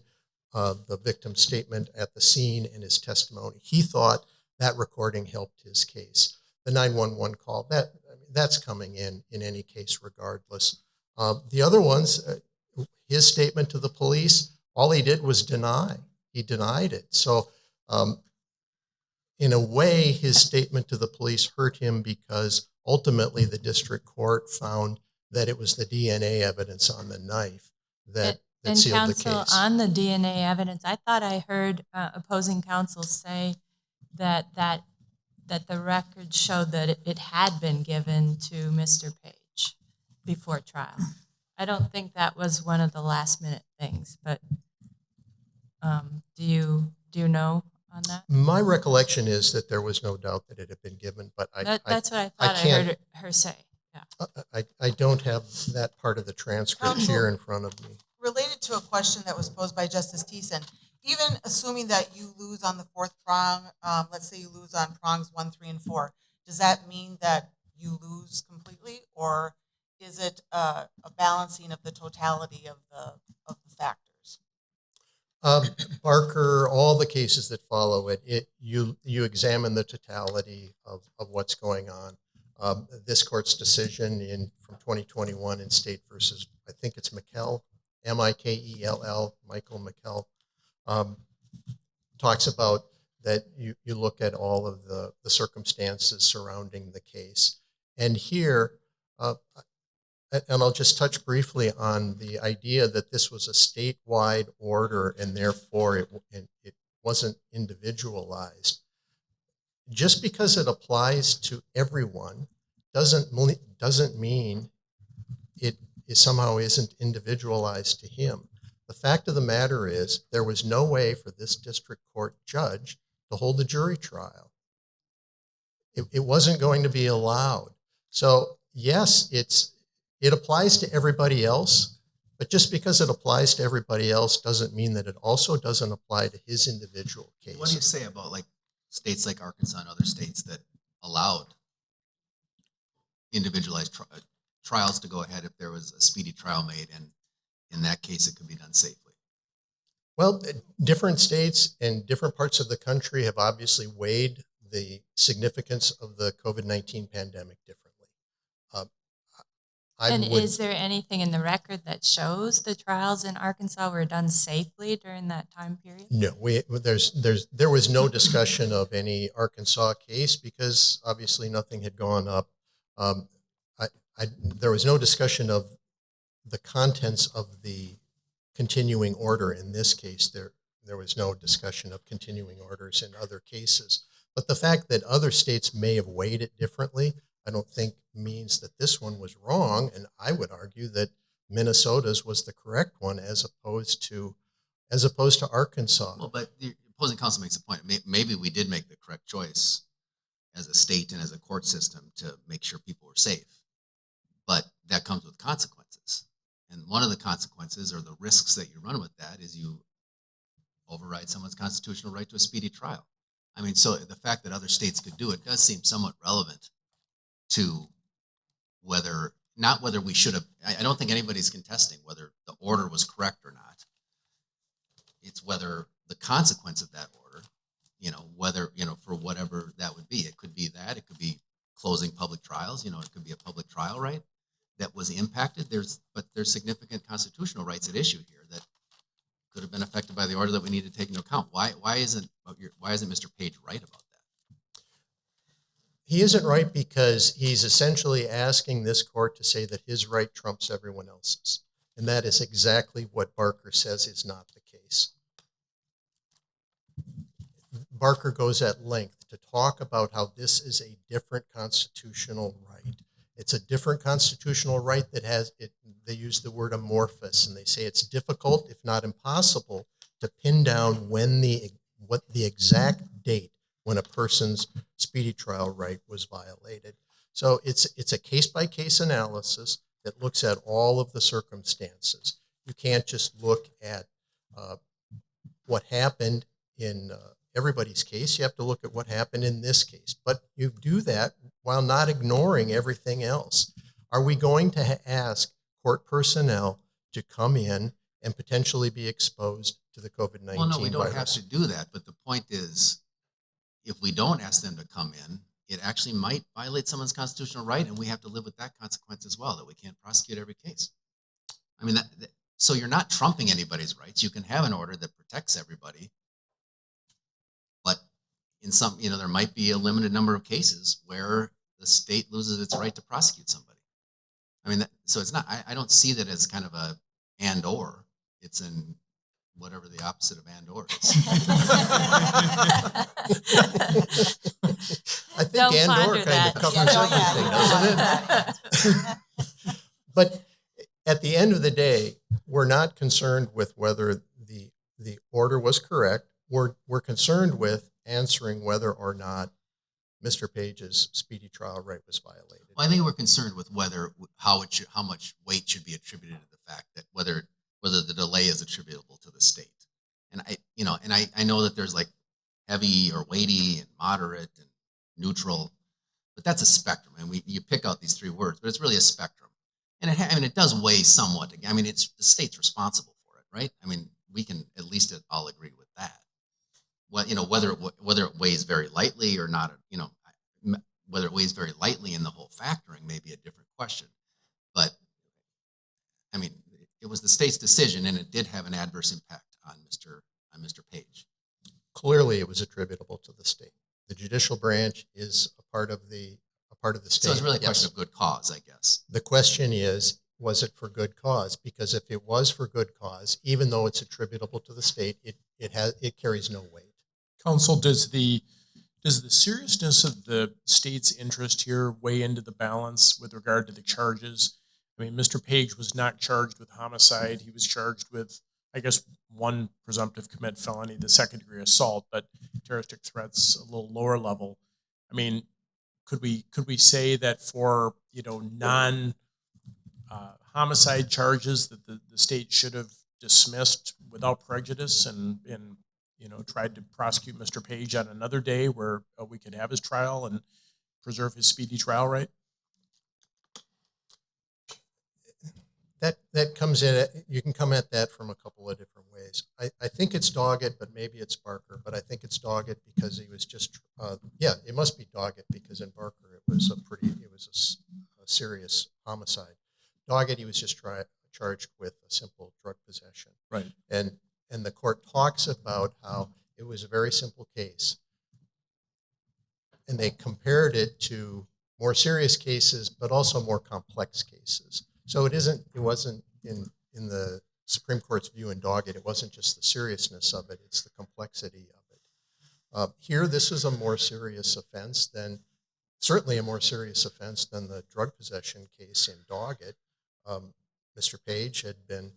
the victim's statement at the scene and his testimony. He thought that recording helped his case. The 911 call, that's coming in any case regardless. The other ones, his statement to the police, all he did was deny. He denied it. So in a way, his statement to the police hurt him because ultimately the district court found that it was the DNA evidence on the knife that And sealed the counsel, case. on the DNA evidence, I thought I heard opposing counsel say that the record showed that it had been given to Mr. Page before trial. I don't think that was one of the last minute things, but do you know on that? My recollection is that there was no doubt that it had been given, but That's what I thought I can't- heard her say. Yeah. I don't have that part of the transcript Counsel- here in front of me. Related to a question that was posed by Justice Thiessen, even assuming that you lose on the fourth prong, let's say you lose on prongs 1, 3, and 4, does that mean that you lose completely, or is it a balancing of the totality of the factors? Barker, all the cases that follow it, you examine the totality of what's going on. This court's decision from 2021 in State versus, I think it's McKell, Mikel, Michael McKell, talks about that you look at all of the circumstances surrounding the case. And here, and I'll just touch briefly on the idea that this was a statewide order and therefore it wasn't individualized. Just because it applies to everyone doesn't mean it somehow isn't individualized to him. The fact of the matter is there was no way for this district court judge to hold a jury trial. It wasn't going to be allowed. So yes, it applies to everybody else, but just because it applies to everybody else doesn't mean that it also doesn't apply to his individual case. What do you say about like states like Arkansas and other states that allowed individualized trials to go ahead if there was a speedy trial made, and in that case it could be done safely? Well, different states and different parts of the country have obviously weighed the significance of the COVID-19 pandemic differently. Is there anything in the record that shows the trials in Arkansas were done safely during that time period? No, there was no discussion of any Arkansas case because obviously nothing had gone up. There was no discussion of the contents of the continuing order in this case. There was no discussion of continuing orders in other cases. But the fact that other states may have weighed it differently, I don't think means that this one was wrong. And I would argue that Minnesota's was the correct one as opposed to Arkansas. Well, but the opposing counsel makes a point. Maybe we did make the correct choice as a state and as a court system to make sure people were safe. But that comes with consequences. And one of the consequences or the risks that you run with that is you override someone's constitutional right to a speedy trial. I mean, so the fact that other states could do it does seem somewhat relevant to not whether we should have, I don't think anybody's contesting whether the order was correct or not. It's whether the consequence of that order, whether, for whatever that would be. It could be that, it could be closing public trials, it could be a public trial right that was impacted. But there's significant constitutional rights at issue here that could have been affected by the order that we need to take into account. Why isn't Mr. Page right about that? He isn't right because he's essentially asking this court to say that his right trumps everyone else's. And that is exactly what Barker says is not the case. Barker goes at length to talk about how this is a different constitutional right. It's a different constitutional right that they use the word amorphous, and they say it's difficult, if not impossible, to pin down what the exact date when a person's speedy trial right was violated. So it's a case-by-case analysis that looks at all of the circumstances. You can't just look at what happened in everybody's case. You have to look at what happened in this case. But you do that while not ignoring everything else. Are we going to ask court personnel to come in and potentially be exposed to the COVID-19 virus? Well, no, we don't have to do that. But the point is, if we don't ask them to come in, it actually might violate someone's constitutional right, and we have to live with that consequence as well, that we can't prosecute every case. I mean, so you're not trumping anybody's rights. You can have an order that protects everybody, but in some, there might be a limited number of cases where the state loses its right to prosecute somebody. I mean, so it's not, I don't see that as kind of a and or. It's in whatever the opposite of and or is. I think Don't and or ponder kind that. of covers everything, doesn't it? But at the end of the day, we're not concerned with whether the order was correct. We're concerned with answering whether or not Mr. Page's speedy trial right was violated. Well, I think we're concerned with how much weight should be attributed to the fact that whether the delay is attributable to the state. And I know that there's like heavy or weighty and moderate and neutral, but that's a spectrum. And you pick out these three words, but it's really a spectrum. And it does weigh somewhat. I mean, it's the state's responsible for it, right? I mean, we can at least all agree with that. Well, whether it weighs very lightly or not, whether it weighs very lightly in the whole factoring may be a different question. But I mean, it was the state's decision, and it did have an adverse impact on Mr. Page. Clearly, it was attributable to the state. The judicial branch is a part of the state. So it's really a Yes. question of good cause, I guess. The question is, was it for good cause? Because if it was for good cause, even though it's attributable to the state, it carries no weight. Counsel, does the seriousness of the state's interest here weigh into the balance with regard to the charges? I mean, Mr. Page was not charged with homicide. He was charged with, I guess, one presumptive commit felony, the second-degree assault, but terroristic threats a little lower level. I mean, could we say that for non homicide charges that the state should have dismissed without prejudice and tried to prosecute Mr. Page on another day where we could have his trial and preserve his speedy trial right? That comes in, you can come at that from a couple of different ways. I think it's Doggett, but maybe it's Barker, but I think it's Doggett because he was just, it must be Doggett because in Barker it was a serious homicide. Doggett, he was just charged with a simple drug possession. Right. And the court talks about how it was a very simple case. And they compared it to more serious cases, but also more complex cases. So it wasn't in the Supreme Court's view in Doggett, it wasn't just the seriousness of it, it's the complexity of it. Here, this is a more serious offense certainly a more serious offense than the drug possession case in Doggett. Mr. Page had been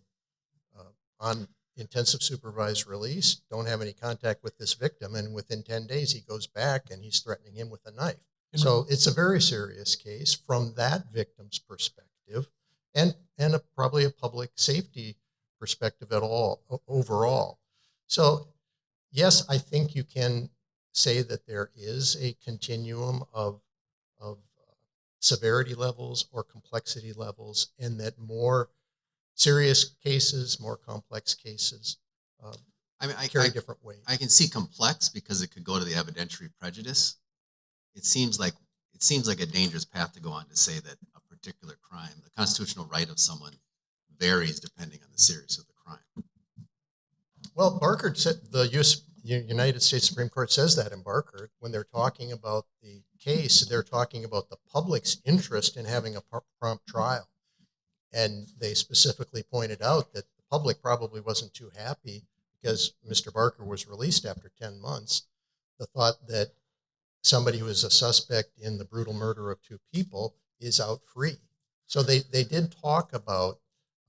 on intensive supervised release, don't have any contact with this victim, and within 10 days he goes back and he's threatening him with a knife. So it's a very serious case from that victim's perspective and probably a public safety perspective overall. So yes, I think you can say that there is a continuum of severity levels or complexity levels, and that more serious cases, more complex cases carry different weight. I can see complex because it could go to the evidentiary prejudice. It seems like a dangerous path to go on to say that a particular crime, the constitutional right of someone, varies depending on the seriousness of the crime. Well, Barker said the United States Supreme Court says that in Barker when they're talking about the case, they're talking about the public's interest in having a prompt trial. And they specifically pointed out that the public probably wasn't too happy because Mr. Barker was released after 10 months. The thought that somebody who is a suspect in the brutal murder of two people is out free. So they did talk about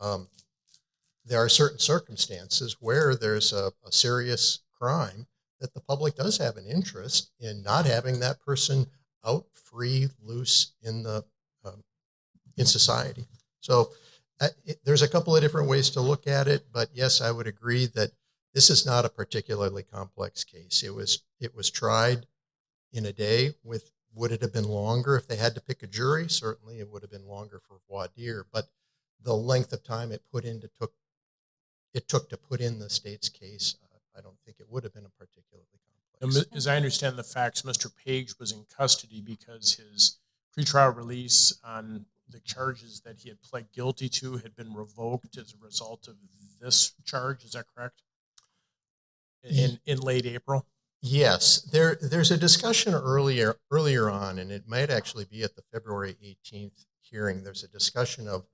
there are certain circumstances where there's a serious crime that the public does have an interest in not having that person out free, loose in society. So there's a couple of different ways to look at it, but yes, I would agree that this is not a particularly complex case. It was tried in a day. Would it have been longer if they had to pick a jury? Certainly, it would have been longer for voir dire, but the length of time it took to put in the state's case, I don't think it would have been a particularly complex. As I understand the facts, Mr. Page was in custody because his pretrial release on the charges that he had pled guilty to had been revoked as a result of this charge. Is that correct? In late April? Yes, there's a discussion earlier on, and it might actually be at the February 18th hearing. There's a discussion of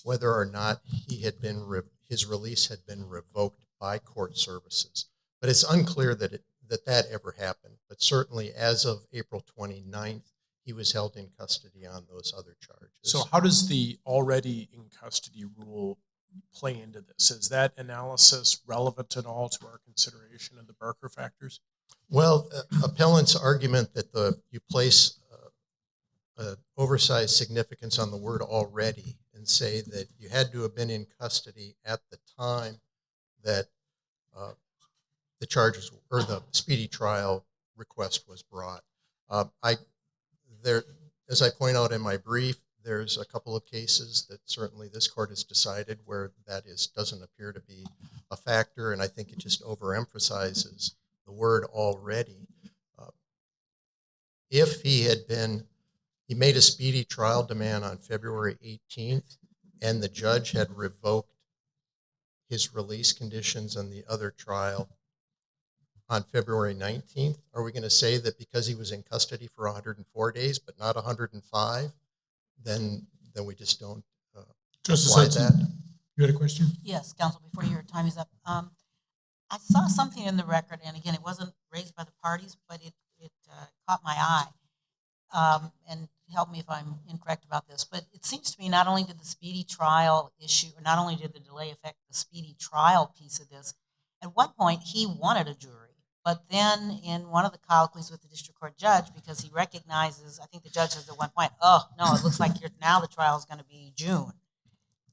whether or not his release had been revoked by court services, but it's unclear that ever happened. But certainly, as of April 29th, he was held in custody on those other charges. So how does the already in custody rule play into this? Is that analysis relevant at all to our consideration of the Barker factors? Well, appellant's argument that you place oversized significance on the word already and say that you had to have been in custody at the time that the charges or the speedy trial request was brought. As I point out in my brief, there's a couple of cases that certainly this court has decided where that doesn't appear to be a factor, and I think it just overemphasizes the word already. If he made a speedy trial demand on February 18th, and the judge had revoked his release conditions on the other trial on February 19th, are we going to say that because he was in custody for 104 days but not 105, then we just don't Justice apply Hudson, that? you had a question? Yes, Counsel, before your time is up. I saw something in the record, and again, it wasn't raised by the parties, but it caught my eye. And help me if I'm incorrect about this, but it seems to me not only did the speedy trial issue, or not only did the delay affect the speedy trial piece of this, at one point he wanted a jury, but then in one of the colloquies with the district court judge, because he recognizes, I think the judge says at one point, oh, no, it looks like now the trial is going to be June.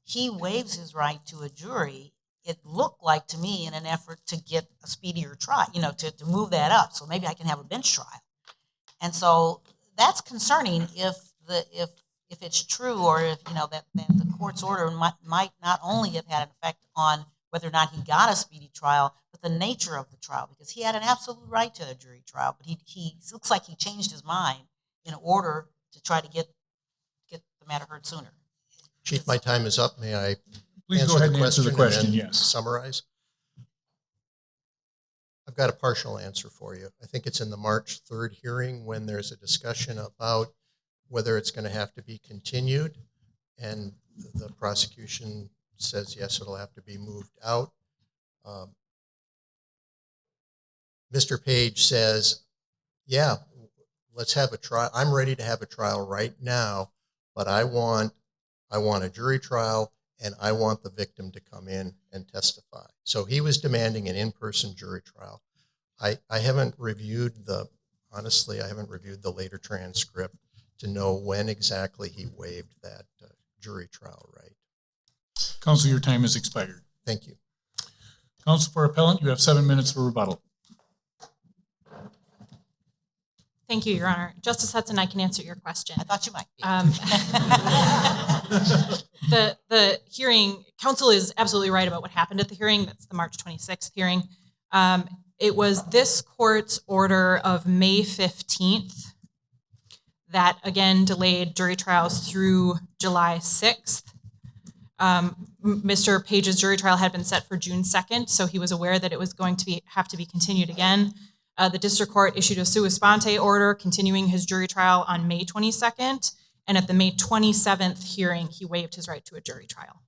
He waives his right to a jury. It looked like to me in an effort to get a speedier trial, to move that up. So maybe I can have a bench trial. And so that's concerning if it's true, or if, that the court's order might not only have had an effect on whether or not he got a speedy trial, but the nature of the trial, because he had an absolute right to a jury trial, but he looks like he changed his mind in order to try to get the matter heard sooner. Chief, my time is up. May I Please answer go ahead the and answer the question question, and then yes. summarize? I've got a partial answer for you. I think it's in the March 3rd hearing when there's a discussion about whether it's going to have to be continued, and the prosecution says, yes, it'll have to be moved out. Mr. Page says, yeah, let's have a trial. I'm ready to have a trial right now, but I want a jury trial, and I want the victim to come in and testify. So he was demanding an in-person jury trial. I haven't reviewed the later transcript to know when exactly he waived that jury trial right. Counsel, your time has expired. Thank you. Counsel for appellant, you have 7 minutes for rebuttal. Thank you, Your Honor. Justice Hudson, I can answer your question. I thought you might be. The hearing, counsel is absolutely right about what happened at the hearing. That's the March 26th hearing. It was this court's order of May 15th that, again, delayed jury trials through July 6th. Mr. Page's jury trial had been set for June 2nd, so he was aware that it was going to have to be continued again. The district court issued a sua sponte order continuing his jury trial on May 22nd, and at the May 27th hearing, he waived his right to a jury trial.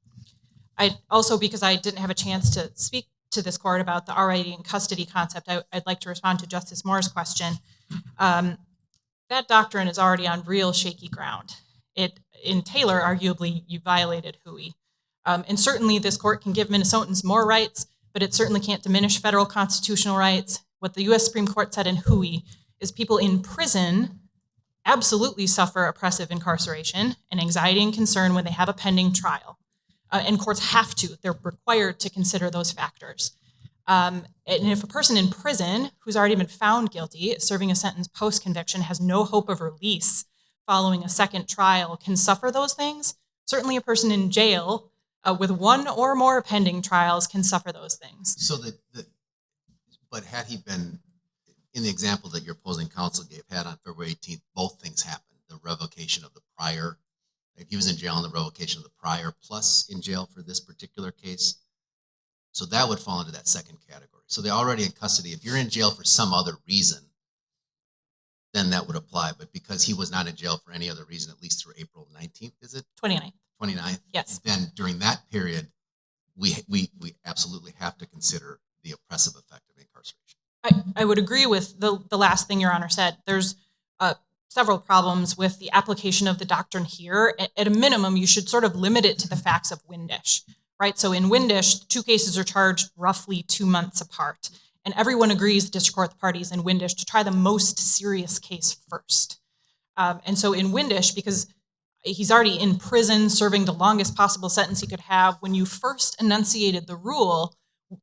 Because I didn't have a chance to speak to this court about the already in custody concept, I'd like to respond to Justice Moore's question. That doctrine is already on real shaky ground. In Taylor, arguably, you violated Hui. And certainly this court can give Minnesotans more rights, but it certainly can't diminish federal constitutional rights. What the U.S. Supreme Court said in Hui is people in prison absolutely suffer oppressive incarceration and anxiety and concern when they have a pending trial. And courts have to. They're required to consider those factors. And if a person in prison who's already been found guilty, serving a sentence post-conviction, has no hope of release following a second trial, can suffer those things, certainly a person in jail with one or more pending trials can suffer those things. So but had he been, in the example that your opposing counsel had on February 18th, both things happened. The revocation of the prior, if he was in jail on the revocation of the prior, plus in jail for this particular case. So that would fall into that second category. So they're already in custody. If you're in jail for some other reason, then that would apply. But because he was not in jail for any other reason, at least through April 19th, is it? 29th. 29th? Yes. Then during that period, we absolutely have to consider the oppressive effect of incarceration. I would agree with the last thing Your Honor said. There's several problems with the application of the doctrine here. At a minimum, you should sort of limit it to the facts of Windish, right? So in Windish, 2 cases are charged roughly 2 months apart. And everyone agrees, the district court parties in Windish, to try the most serious case first. And so in Windish, because he's already in prison serving the longest possible sentence he could have, when you first enunciated the rule,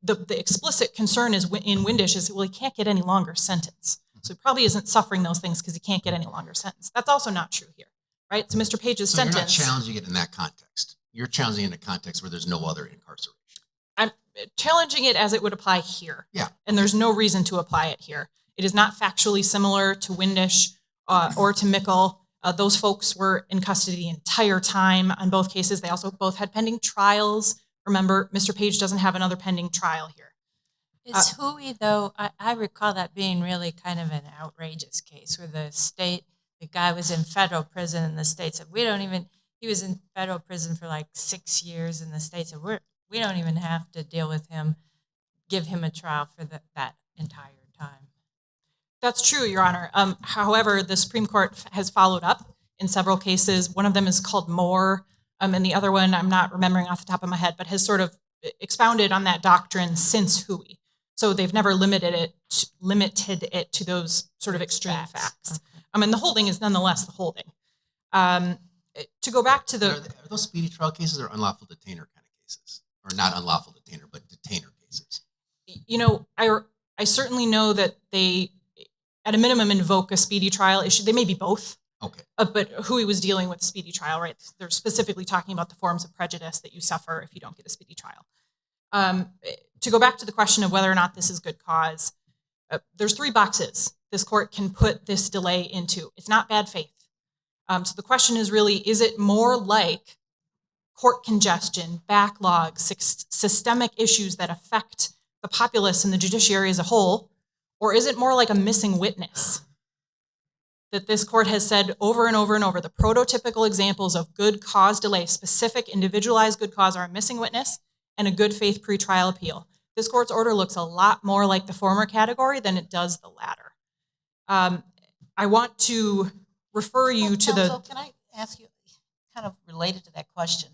the explicit concern is in Windish is, well, he can't get any longer sentence. So he probably isn't suffering those things because he can't get any longer sentence. That's also not true here, right? So Mr. Page's sentence. You're not challenging it in that context. You're challenging it in a context where there's no other incarceration. I'm challenging it as it would apply here. Yeah. And there's no reason to apply it here. It is not factually similar to Windish or to Mickle. Those folks were in custody the entire time on both cases. They also both had pending trials. Remember, Mr. Page doesn't have another pending trial here. Is Hui, though, I recall that being really kind of an outrageous case where the guy was in federal prison and the state said, he was in federal prison for like 6 years and the state said, we don't even have to deal with him, give him a trial for that entire time. That's true, Your Honor. However, the Supreme Court has followed up in several cases. One of them is called Moore, and the other one I'm not remembering off the top of my head, but has sort of expounded on that doctrine since Hui. So they've never limited it to those sort of extreme facts. Okay. And the holding is nonetheless the holding. To go back to Are those speedy trial cases or unlawful detainer kind of cases? Or not unlawful detainer, but detainer cases? I certainly know that they, at a minimum, invoke a speedy trial issue. They may be both. Okay. But Hui was dealing with a speedy trial, right? They're specifically talking about the forms of prejudice that you suffer if you don't get a speedy trial. To go back to the question of whether or not this is good cause, there's 3 boxes this court can put this delay into. It's not bad faith. So the question is really, is it more like court congestion, backlogs, systemic issues that affect the populace and the judiciary as a whole, or is it more like a missing witness? That this court has said over and over and over, the prototypical examples of good cause delay, specific individualized good cause, are a missing witness and a good faith pretrial appeal. This court's order looks a lot more like the former category than it does the latter. I want to refer you to Counsel, can I ask you, kind of related to that question?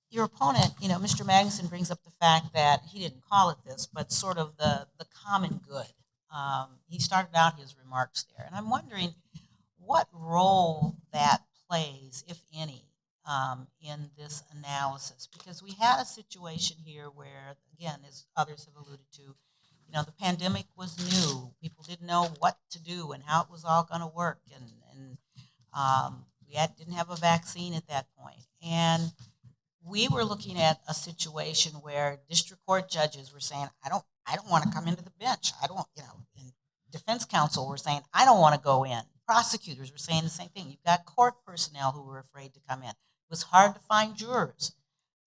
Your opponent, Mr. Magnuson brings up the fact that he didn't call it this, but sort of the common good. He started out his remarks there, and I'm wondering what role that plays, if any, in this analysis, because we had a situation here where, again, as others have alluded to, the pandemic was new. People didn't know what to do and how it was all going to work, and we didn't have a vaccine at that point. And we were looking at a situation where district court judges were saying, I don't want to come into the bench. And defense counsel were saying, I don't want to go in. Prosecutors were saying the same thing. You've got court personnel who were afraid to come in. It was hard to find jurors.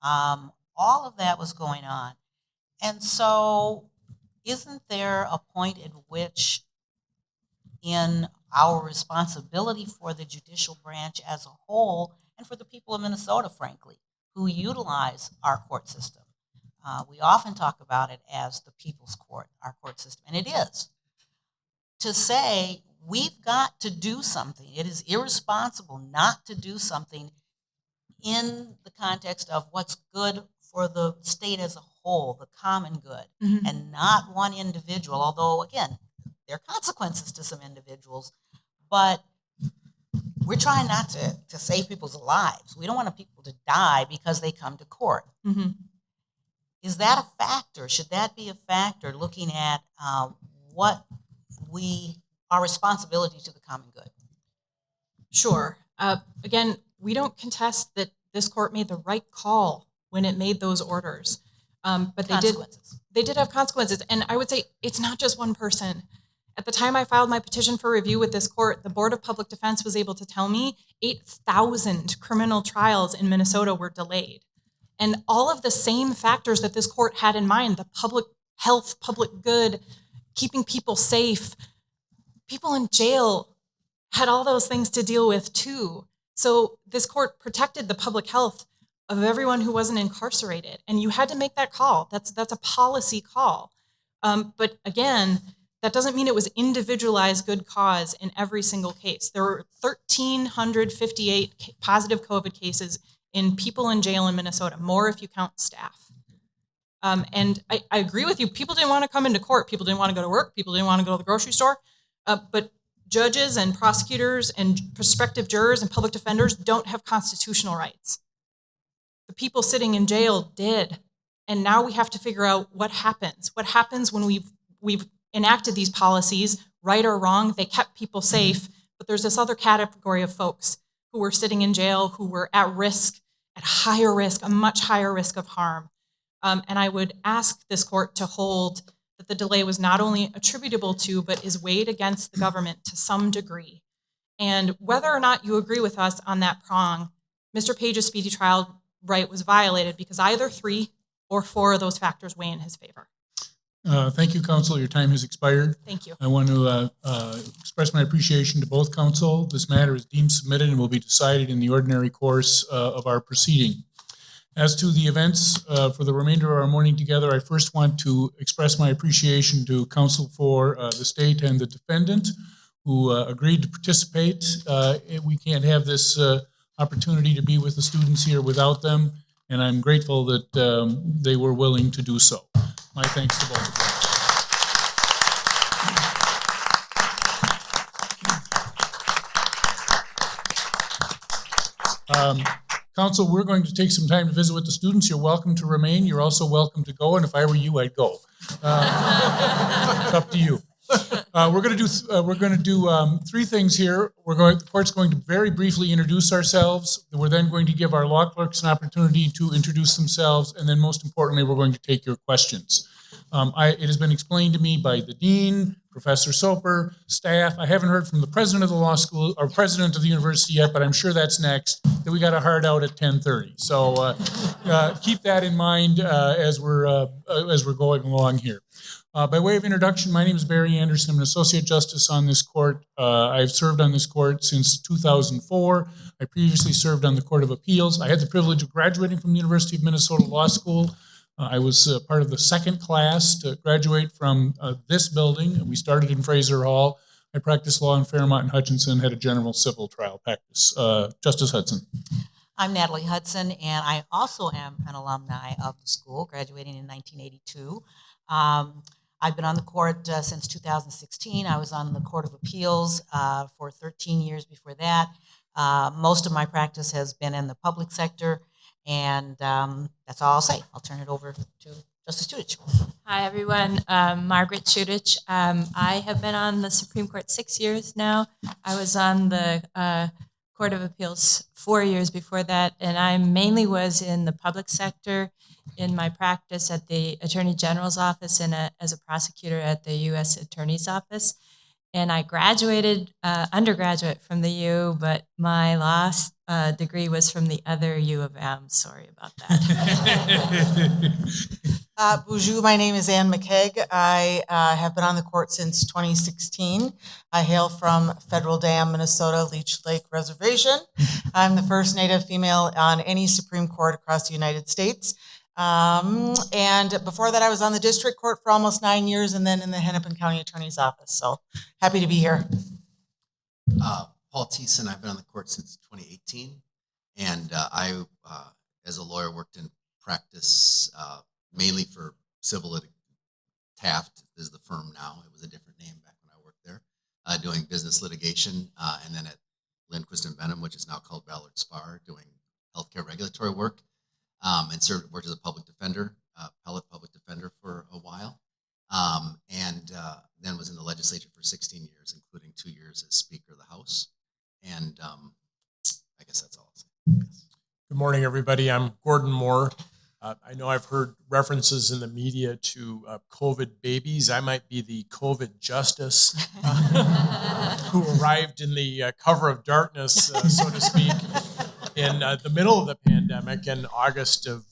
All of that was going on. And so isn't there a point at which, in our responsibility for the judicial branch as a whole, and for the people of Minnesota, frankly, who utilize our court system, we often talk about it as the people's court, our court system, and it is, to say we've got to do something. It is irresponsible not to do something in the context of what's good for the state as a whole, the common good, and not one individual, although, again, there are consequences to some individuals, but we're trying not to save people's lives. We don't want people to die because they come to court. Mm-hmm. Is that a factor? Should that be a factor, looking at what our responsibility to the common good? Sure. Again, we don't contest that this court made the right call when it made those orders. But they did have consequences. And I would say it's not just one person. At the time I filed my petition for review with this court, the Board of Public Defense was able to tell me 8,000 criminal trials in Minnesota were delayed. And all of the same factors that this court had in mind, the public health, public good, keeping people safe, people in jail had all those things to deal with too. So this court protected the public health of everyone who wasn't incarcerated. And you had to make that call. That's a policy call. But again, that doesn't mean it was individualized good cause in every single case. There were 1,358 positive COVID cases in people in jail in Minnesota, more if you count staff. And I agree with you. People didn't want to come into court. People didn't want to go to work. People didn't want to go to the grocery store. But judges and prosecutors and prospective jurors and public defenders don't have constitutional rights. The people sitting in jail did. And now we have to figure out what happens. What happens when we've enacted these policies, right or wrong, they kept people safe, but there's this other category of folks who were sitting in jail, who were at risk, at higher risk, a much higher risk of harm. And I would ask this court to hold that the delay was not only attributable to, but is weighed against the government to some degree. And whether or not you agree with us on that prong, Mr. Page's speedy trial right was violated because either 3 or 4 of those factors weigh in his favor. Thank you, counsel. Your time has expired. Thank you. I want to express my appreciation to both counsel. This matter is deemed submitted and will be decided in the ordinary course of our proceeding. As to the events for the remainder of our morning together, I first want to express my appreciation to counsel for the state and the defendant who agreed to participate. We can't have this opportunity to be with the students here without them, and I'm grateful that they were willing to do so. My thanks to both of them. Council, we're going to take some time to visit with the students. You're welcome to remain. You're also welcome to go, and if I were you, I'd go. It's up to you. We're going to do 3 things here. The court's going to very briefly introduce ourselves. We're then going to give our law clerks an opportunity to introduce themselves, and then most importantly, we're going to take your questions. It has been explained to me by the dean, Professor Soper, staff. I haven't heard from the president of the law school or president of the university yet, but I'm sure that's next. That we got a hard out at 10:30. So keep that in mind as we're going along here. By way of introduction, my name is Barry Anderson. I'm an associate justice on this court. I've served on this court since 2004. I previously served on the Court of Appeals. I had the privilege of graduating from the University of Minnesota Law School. I was part of the second class to graduate from this building. We started in Fraser Hall. I practiced law in Fairmont and Hutchinson, had a general civil trial practice. Justice Hudson. I'm Natalie Hudson, and I also am an alumni of the school, graduating in 1982. I've been on the court since 2016. I was on the Court of Appeals for 13 years before that. Most of my practice has been in the public sector, and that's all I'll say. I'll turn it over to Justice Chudich. Hi, everyone. Margaret Chudich. I have been on the Supreme Court 6 years now. I was on the Court of Appeals 4 years before that, and I mainly was in the public sector in my practice at the Attorney General's office and as a prosecutor at the U.S. Attorney's Office. And I graduated undergraduate from the U, but my last degree was from the other U of M. Sorry about that. Bonjour, my name is Anne McKeag. I have been on the court since 2016. I hail from Federal Dam, Minnesota, Leech Lake Reservation. I'm the first Native female on any Supreme Court across the United States. And before that, I was on the district court for almost 9 years and then in the Hennepin County Attorney's Office. So happy to be here. Paul Thiessen, I've been on the court since 2018. And I, as a lawyer, worked in practice mainly for civil Taft is the firm now. It was a different name back when I worked there, doing business litigation. And then at Lindquist and Benham, which is now called Ballard Spahr, doing healthcare regulatory work. And worked as a public defender, appellate public defender for a while, and then was in the legislature for 16 years, including 2 years as Speaker of the House. And I guess that's all I'll say. Yes. Good morning, everybody. I'm Gordon Moore. I know I've heard references in the media to COVID babies. I might be the COVID justice who arrived in the cover of darkness, so to speak. in the middle of the pandemic in August of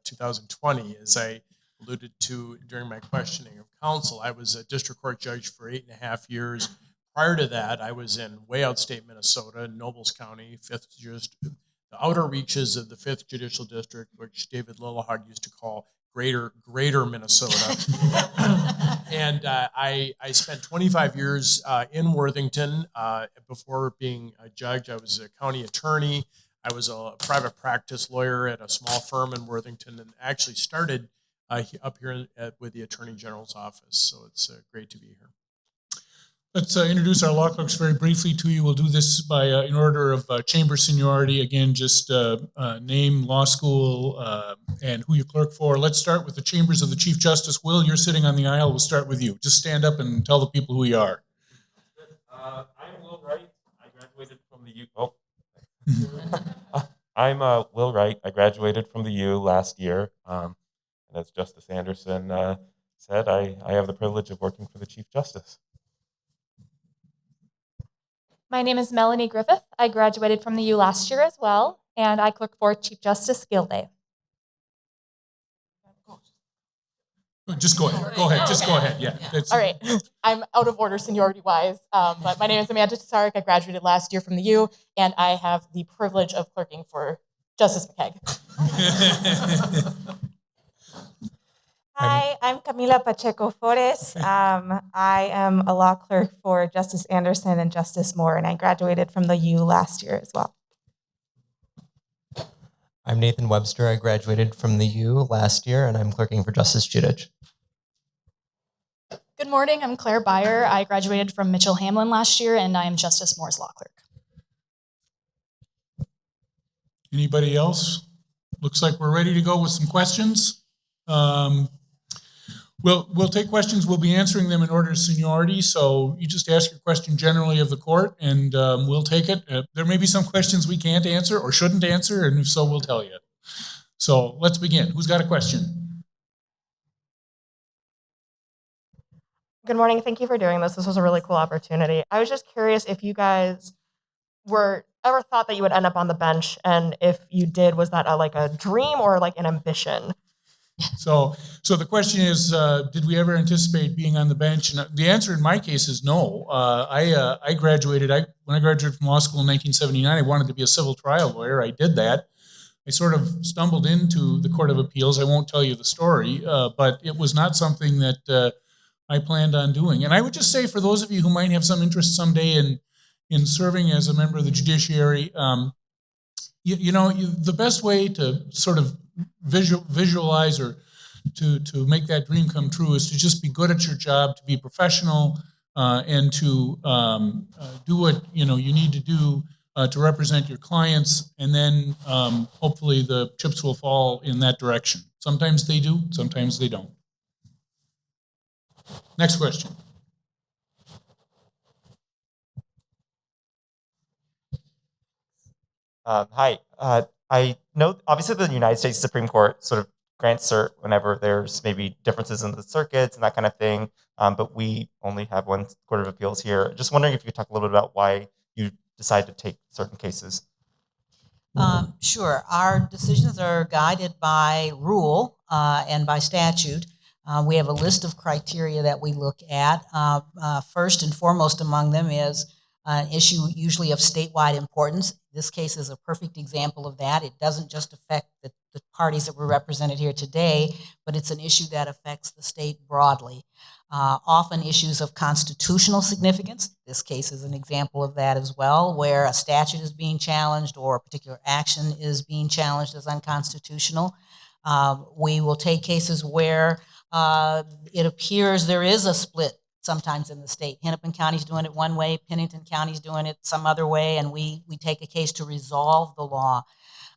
2020, as I alluded to during my questioning of counsel. I was a district court judge for 8.5 years. Prior to that, I was in way outstate Minnesota, Nobles County, the outer reaches of the 5th Judicial District, which David Lillehog used to call Greater Minnesota. And I spent 25 years in Worthington. Before being a judge, I was a county attorney. I was a private practice lawyer at a small firm in Worthington, and actually started up here with the Attorney General's office. So it's great to be here. Let's introduce our law clerks very briefly to you. We'll do this by in order of chamber seniority. Again, just name, law school, and who you clerk for. Let's start with the chambers of the Chief Justice. Will, you're sitting on the aisle. We'll start with you. Just stand up and tell the people who you are. I'm Will Wright. I graduated from the U. I'm Will Wright. I graduated from the U last year. And as Justice Anderson said, I have the privilege of working for the Chief Justice. My name is Melanie Griffith. I graduated from the U last year as well, and I clerk for Chief Justice Gilday. Just go ahead. Go ahead. Just go ahead. Yeah. All right. I'm out of order seniority-wise, but my name is Amanda Tasarik. I graduated last year from the U, and I have the privilege of clerking for Justice McKeag. Hi, I'm Camila Pacheco Flores. I am a law clerk for Justice Anderson and Justice Moore, and I graduated from the U last year as well. I'm Nathan Webster. I graduated from the U last year, and I'm clerking for Justice Judich. Good morning. I'm Claire Beyer. I graduated from Mitchell Hamlin last year, and I am Justice Moore's law clerk. Anybody else? Looks like we're ready to go with some questions. We'll take questions. We'll be answering them in order of seniority. So you just ask your question generally of the court, and we'll take it. There may be some questions we can't answer or shouldn't answer, and if so, we'll tell you. So let's begin. Who's got a question? Good morning. Thank you for doing this. This was a really cool opportunity. I was just curious if you guys were ever thought that you would end up on the bench, and if you did, was that like a dream or like an ambition? So the question is, did we ever anticipate being on the bench? And the answer in my case is no. I graduated. When I graduated from law school in 1979, I wanted to be a civil trial lawyer. I did that. I sort of stumbled into the Court of Appeals. I won't tell you the story, but it was not something that I planned on doing. And I would just say, for those of you who might have some interest someday in serving as a member of the judiciary, the best way to sort of visualize or to make that dream come true is to just be good at your job, to be professional, and to do what you need to do to represent your clients, and then hopefully the chips will fall in that direction. Sometimes they do, sometimes they don't. Next question. Hi. I know, obviously, the United States Supreme Court sort of grants cert whenever there's maybe differences in the circuits and that kind of thing, but we only have one Court of Appeals here. Just wondering if you could talk a little bit about why you decide to take certain cases. Sure. Our decisions are guided by rule and by statute. We have a list of criteria that we look at. First and foremost among them is an issue usually of statewide importance. This case is a perfect example of that. It doesn't just affect the parties that were represented here today, but it's an issue that affects the state broadly. Often issues of constitutional significance. This case is an example of that as well, where a statute is being challenged or a particular action is being challenged as unconstitutional. We will take cases where it appears there is a split sometimes in the state. Hennepin County's doing it one way, Pennington County's doing it some other way, and we take a case to resolve the law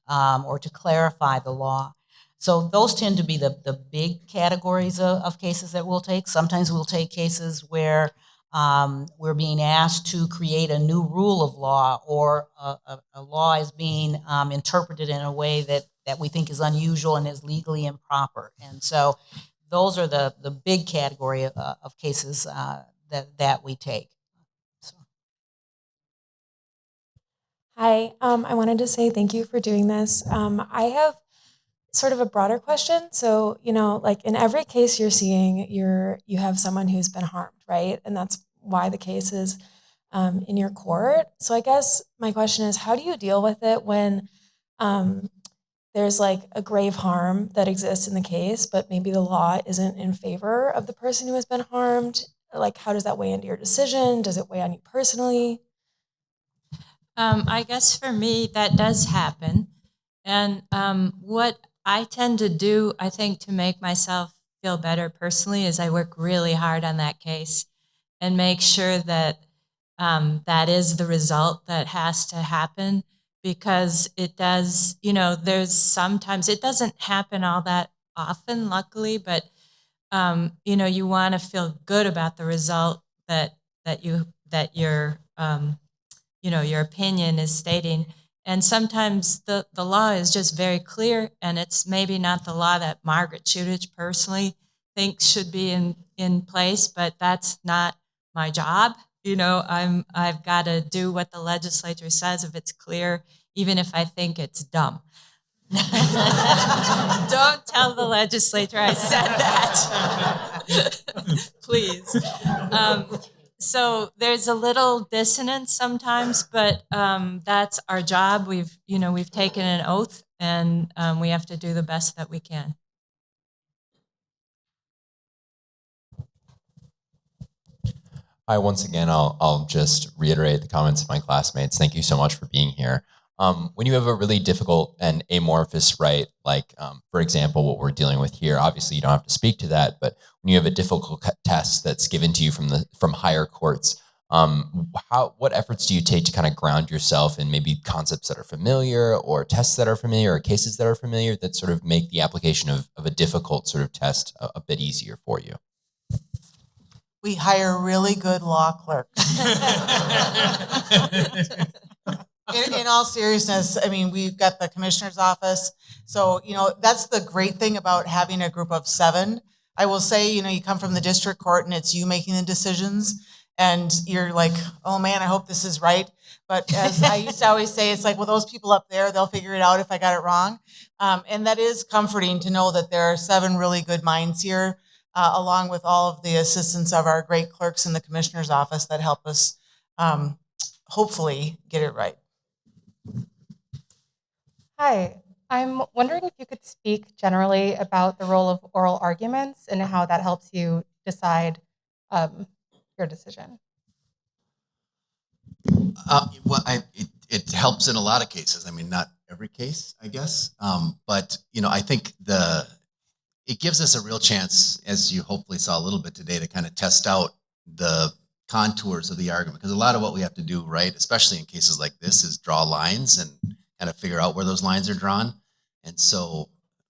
or to clarify the law. So those tend to be the big categories of cases that we'll take. Sometimes we'll take cases where we're being asked to create a new rule of law, or a law is being interpreted in a way that we think is unusual and is legally improper. And so those are the big category of cases that we take. So. Hi, I wanted to say thank you for doing this. I have sort of a broader question. So, like in every case you're seeing, you have someone who's been harmed, right? And that's why the case is in your court. So I guess my question is, how do you deal with it when um, there's like a grave harm that exists in the case, but maybe the law isn't in favor of the person who has been harmed? Like, how does that weigh into your decision? Does it weigh on you personally? I guess for me, that does happen. And what I tend to do, I think, to make myself feel better personally is I work really hard on that case and make sure that that is the result that has to happen, because it does, there's sometimes it doesn't happen all that often, luckily, but you want to feel good about the result that your opinion is stating. And sometimes the law is just very clear, and it's maybe not the law that Margaret Shutich personally thinks should be in place, but that's not my job. I've got to do what the legislature says if it's clear, even if I think it's dumb. Don't tell the legislature I said that. Please. So there's a little dissonance sometimes, but that's our job. We've taken an oath, and we have to do the best that we can. Hi, once again, I'll just reiterate the comments of my classmates. Thank you so much for being here. When you have a really difficult and amorphous right, like, for example, what we're dealing with here, obviously you don't have to speak to that, but when you have a difficult test that's given to you from higher courts, what efforts do you take to kind of ground yourself in maybe concepts that are familiar, or tests that are familiar, or cases that are familiar, that sort of make the application of a difficult sort of test a bit easier for you? We hire really good law clerks. In all seriousness, I mean, we've got the commissioner's office. So, that's the great thing about having a group of 7. I will say, you come from the district court and it's you making the decisions, and you're like, oh man, I hope this is right. But as I used to always say, it's like, well, those people up there, they'll figure it out if I got it wrong. And that is comforting to know that there are 7 really good minds here, along with all of the assistance of our great clerks in the commissioner's office that help us hopefully get it right. Hi, I'm wondering if you could speak generally about the role of oral arguments and how that helps you decide your decision. It helps in a lot of cases. I mean, not every case, I guess. But I think it gives us a real chance, as you hopefully saw a little bit today, to kind of test out the contours of the argument. Because a lot of what we have to do, right, especially in cases like this, is draw lines and kind of figure out where those lines are drawn. And so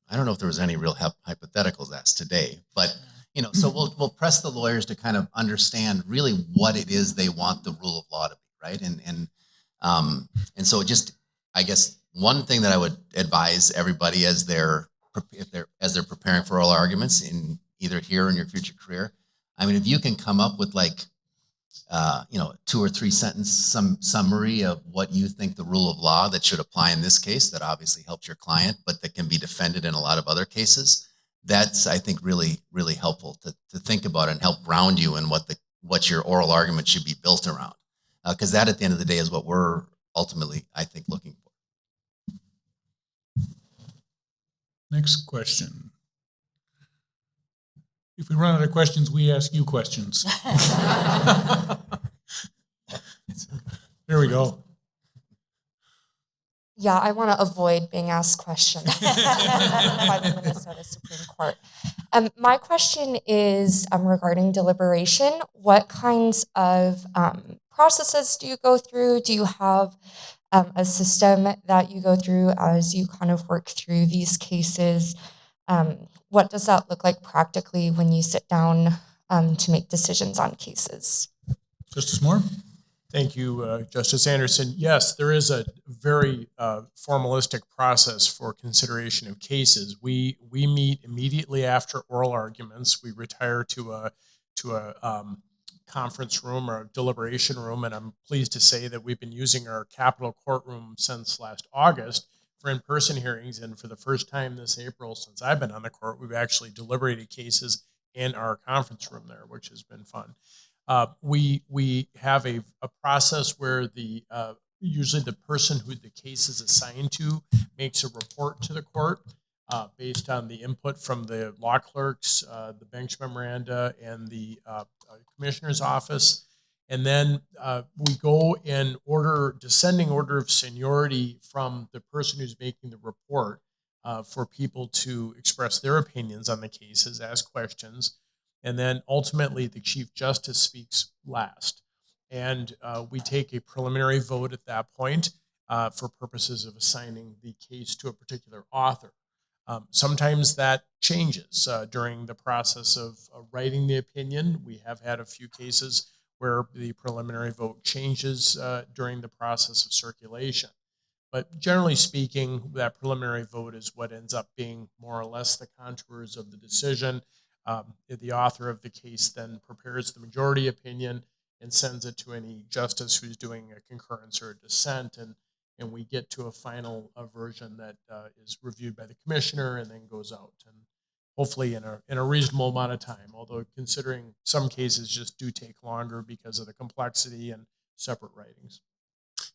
I don't know if there was any real hypotheticals asked today, but so we'll press the lawyers to kind of understand really what it is they want the rule of law to be, right? And so just, I guess, one thing that I would advise everybody as they're preparing for oral arguments, in either here or in your future career, I mean, if you can come up with like 2 or 3 sentence summary of what you think the rule of law that should apply in this case, that obviously helps your client, but that can be defended in a lot of other cases. That's, I think, really, really helpful to think about and help ground you in what your oral argument should be built around. Because that, at the end of the day, is what we're ultimately, I think, looking for. Next question. If we run out of questions, we ask you questions. There we go. Yeah, I want to avoid being asked questions by the Minnesota Supreme Court. My question is regarding deliberation. What kinds of processes do you go through? Do you have a system that you go through as you kind of work through these cases? What does that look like practically when you sit down to make decisions on cases? Justice Moore? Thank you, Justice Anderson. Yes, there is a very formalistic process for consideration of cases. We meet immediately after oral arguments. We retire to a conference room or deliberation room, and I'm pleased to say that we've been using our Capitol courtroom since last August for in-person hearings, and for the first time this April since I've been on the court, we've actually deliberated cases in our conference room there, which has been fun. We have a process where usually the person who the case is assigned to makes a report to the court based on the input from the law clerks, the bench memoranda, and the commissioner's office. And then we go in descending order of seniority from the person who's making the report for people to express their opinions on the cases, ask questions. And then ultimately the Chief Justice speaks last. And we take a preliminary vote at that point for purposes of assigning the case to a particular author. Sometimes that changes during the process of writing the opinion. We have had a few cases where the preliminary vote changes during the process of circulation. But generally speaking, that preliminary vote is what ends up being more or less the contours of the decision. The author of the case then prepares the majority opinion and sends it to any justice who's doing a concurrence or a dissent, and we get to a final version that is reviewed by the commissioner and then goes out, and hopefully in a reasonable amount of time, although considering some cases just do take longer because of the complexity and separate writings.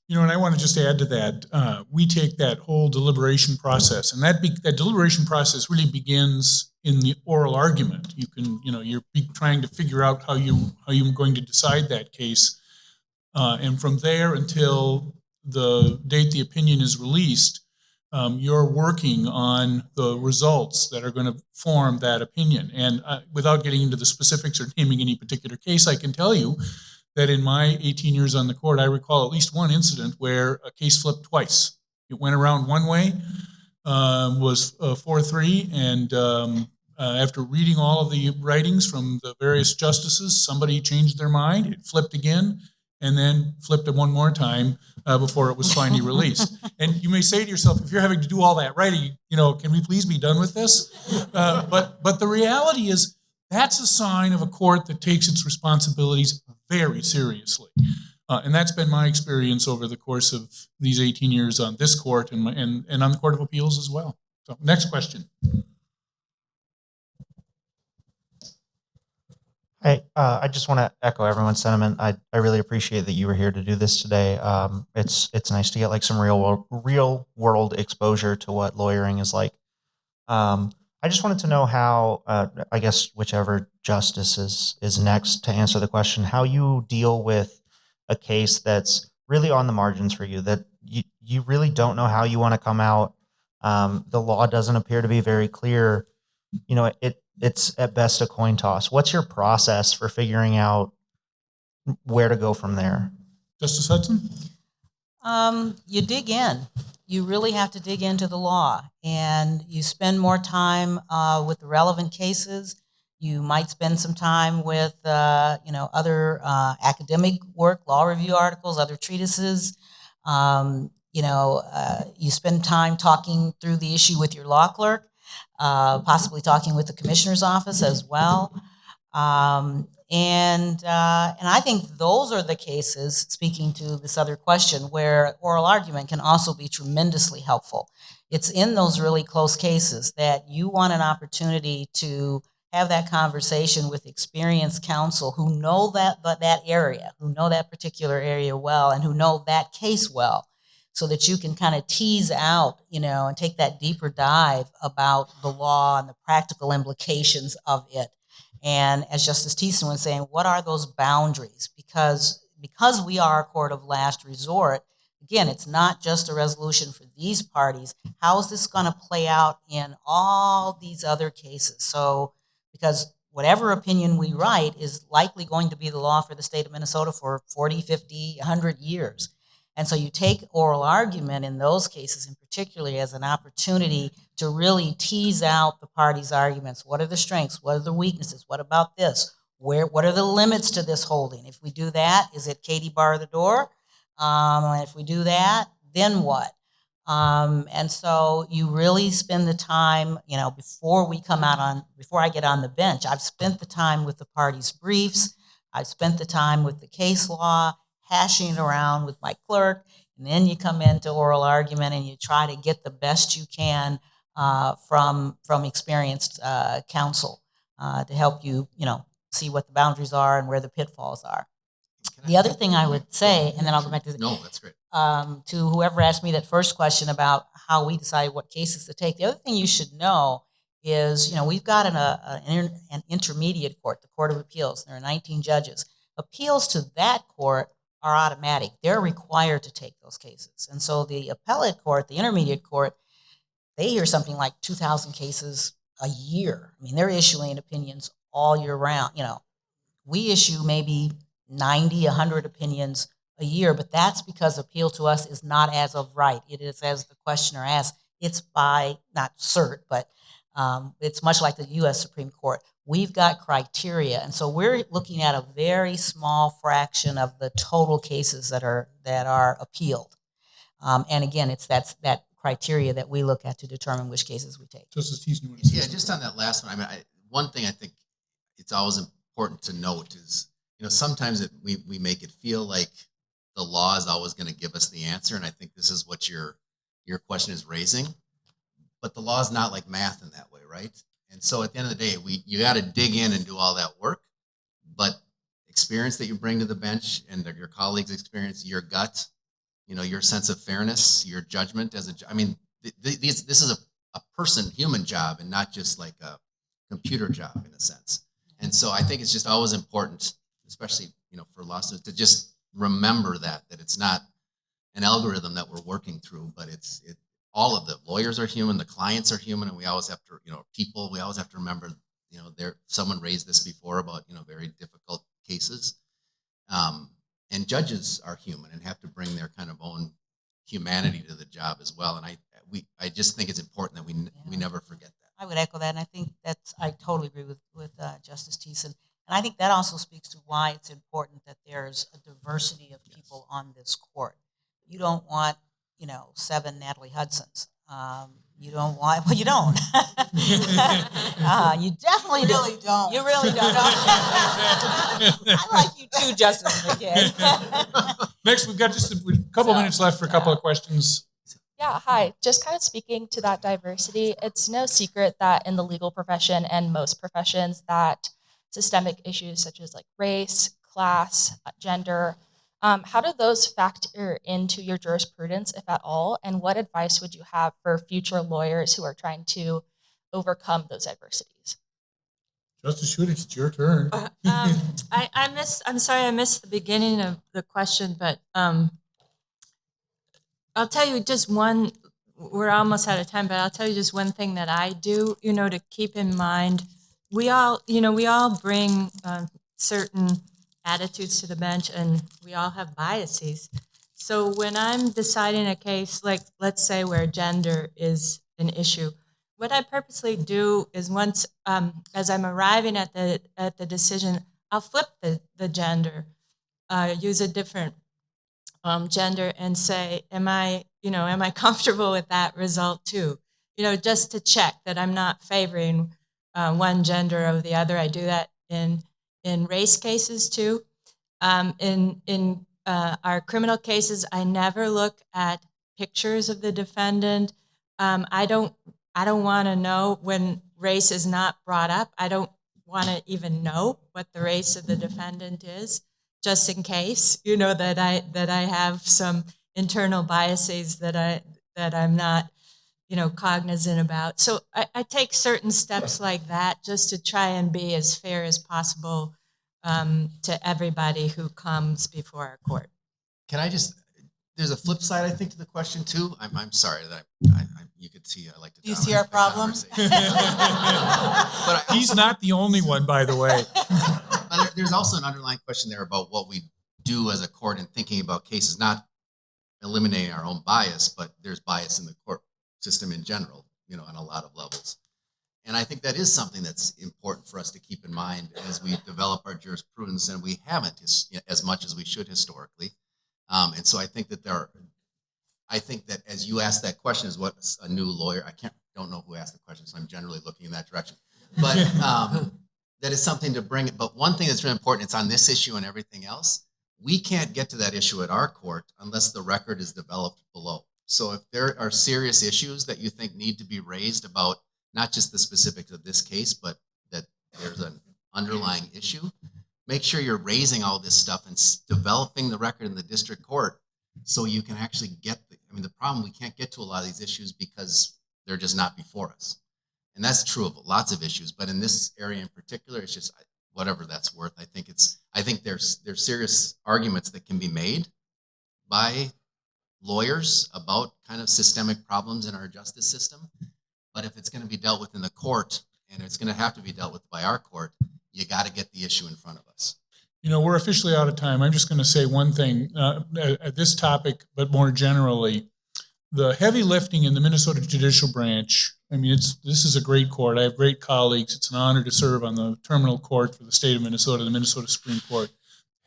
You know, and I want to just add to that, we take that whole deliberation process, and that deliberation process really begins in the oral argument. You can, you're trying to figure out how you're going to decide that case, and from there until the date the opinion is released, you're working on the results that are going to form that opinion. And without getting into the specifics or naming any particular case, I can tell you that in my 18 years on the court, I recall at least one incident where a case flipped twice. It went around one way, was 4-3, and after reading all of the writings from the various justices, somebody changed their mind, it flipped again, and then flipped it one more time before it was finally released. And you may say to yourself, if you're having to do all that writing, can we please be done with this? But the reality is that's a sign of a court that takes its responsibilities very seriously. And that's been my experience over the course of these 18 years on this court and on the Court of Appeals as well. So next question. Hey, I just want to echo everyone's sentiment. I really appreciate that you were here to do this today. It's nice to get like some real world exposure to what lawyering is like. I just wanted to know how, I guess whichever justice is next to answer the question, how you deal with a case that's really on the margins for you, that you really don't know how you want to come out. The law doesn't appear to be very clear. It's at best a coin toss. What's your process for figuring out where to go from there? Justice Hudson? You dig in. You really have to dig into the law, and you spend more time with the relevant cases. You might spend some time with, other academic work, law review articles, other treatises. You spend time talking through the issue with your law clerk, possibly talking with the commissioner's office as well. And I think those are the cases, speaking to this other question, where oral argument can also be tremendously helpful. It's in those really close cases that you want an opportunity to have that conversation with experienced counsel who know that area, who know that particular area well, and who know that case well, so that you can kind of tease out, and take that deeper dive about the law and the practical implications of it. And as Justice Thiessen was saying, what are those boundaries? Because we are a court of last resort, again, it's not just a resolution for these parties. How is this going to play out in all these other cases? So, because whatever opinion we write is likely going to be the law for the state of Minnesota for 40, 50, 100 years. And so you take oral argument in those cases, in particularly, as an opportunity to really tease out the parties' arguments. What are the strengths? What are the weaknesses? What about this? What are the limits to this holding? If we do that, is it Katie bar the door? And if we do that, then what? And so you really spend the time, before I get on the bench, I've spent the time with the parties' briefs. I spent the time with the case law, hashing it around with my clerk, and then you come into oral argument and you try to get the best you can from experienced counsel to help you, see what the boundaries are and where the pitfalls are. The other thing I would say, and then I'll go back to No, that's great. to whoever asked me that first question about how we decide what cases to take. The other thing you should know is, we've got an intermediate court, the Court of Appeals. There are 19 judges. Appeals to that court are automatic. They're required to take those cases. And so the appellate court, the intermediate court, they hear something like 2,000 cases a year. I mean, they're issuing opinions all year round. We issue maybe 90, 100 opinions a year, but that's because appeal to us is not as of right. It is as the questioner asked. It's by, not cert, but it's much like the U.S. Supreme Court. We've got criteria, and so we're looking at a very small fraction of the total cases that are appealed. And again, it's that criteria that we look at to determine which cases we take. Justice Thiessen, you want to say Yeah, something? just on that last one. One thing I think it's always important to note is, sometimes we make it feel like the law is always going to give us the answer, and I think this is what your question is raising. But the law is not like math in that way, right? And so at the end of the day, you got to dig in and do all that work. But experience that you bring to the bench and your colleagues' experience, your gut, your sense of fairness, your judgment this is a person, human job, and not just like a computer job in a sense. And so I think it's just always important, especially for law students, to just remember that it's not an algorithm that we're working through, but all of the lawyers are human, the clients are human, and we always have to, we always have to remember, someone raised this before about, very difficult cases. And judges are human and have to bring their kind of own humanity to the job as well. And I just think it's important that we never forget that. I would echo that, and I think I totally agree with Justice Thiessen. And I think that also speaks to why it's important that there's a diversity of people on this court. You don't want, 7 Natalie Hudsons. You don't want, well, you don't. You definitely really don't. You really don't. I like you too, Justice McKay. Next, we've got just a couple minutes left for a couple of questions. Yeah, hi. Just kind of speaking to that diversity, it's no secret that in the legal profession and most professions that systemic issues such as like race, class, gender, how do those factor into your jurisprudence, if at all? And what advice would you have for future lawyers who are trying to overcome those adversities? Justice Schuetz, it's your turn. I'm sorry, I missed the beginning of the question, but I'll tell you just one, we're almost out of time, but I'll tell you just one thing that I do, to keep in mind. We all bring certain attitudes to the bench, and we all have biases. So when I'm deciding a case, like let's say where gender is an issue, what I purposely do is once, as I'm arriving at the decision, I'll flip the gender, use a different gender, and say, am I comfortable with that result too? Just to check that I'm not favoring one gender over the other. I do that in race cases too. In our criminal cases, I never look at pictures of the defendant. I don't want to know when race is not brought up. I don't want to even know what the race of the defendant is, just in case, that I have some internal biases that I'm not, cognizant about. So I take certain steps like that just to try and be as fair as possible to everybody who comes before our court. Can I there's a flip side, I think, to the question too. I'm sorry that you could see I like to. Do you see our problem? But He's not the only one, by the way. There's also an underlying question there about what we do as a court in thinking about cases, not eliminating our own bias, but there's bias in the court system in general, on a lot of levels. And I think that is something that's important for us to keep in mind as we develop our jurisprudence, and we haven't as much as we should historically. And so I think that as you asked that question, is what a new lawyer, don't know who asked the question, so I'm generally looking in that direction. But that is something to bring. But one thing that's really important, it's on this issue and everything else. We can't get to that issue at our court unless the record is developed below. So if there are serious issues that you think need to be raised about not just the specifics of this case, but that there's an underlying issue, make sure you're raising all this stuff and developing the record in the district court so you can actually get the problem, we can't get to a lot of these issues because they're just not before us. And that's true of lots of issues, but in this area in particular, it's just whatever that's worth. I think there's serious arguments that can be made by lawyers about kind of systemic problems in our justice system. But if it's going to be dealt with in the court, and it's going to have to be dealt with by our court, you got to get the issue in front of us. You know, we're officially out of time. I'm just going to say one thing at this topic, but more generally, the heavy lifting in the Minnesota Judicial Branch. I mean, this is a great court. I have great colleagues. It's an honor to serve on the terminal court for the state of Minnesota, the Minnesota Supreme Court.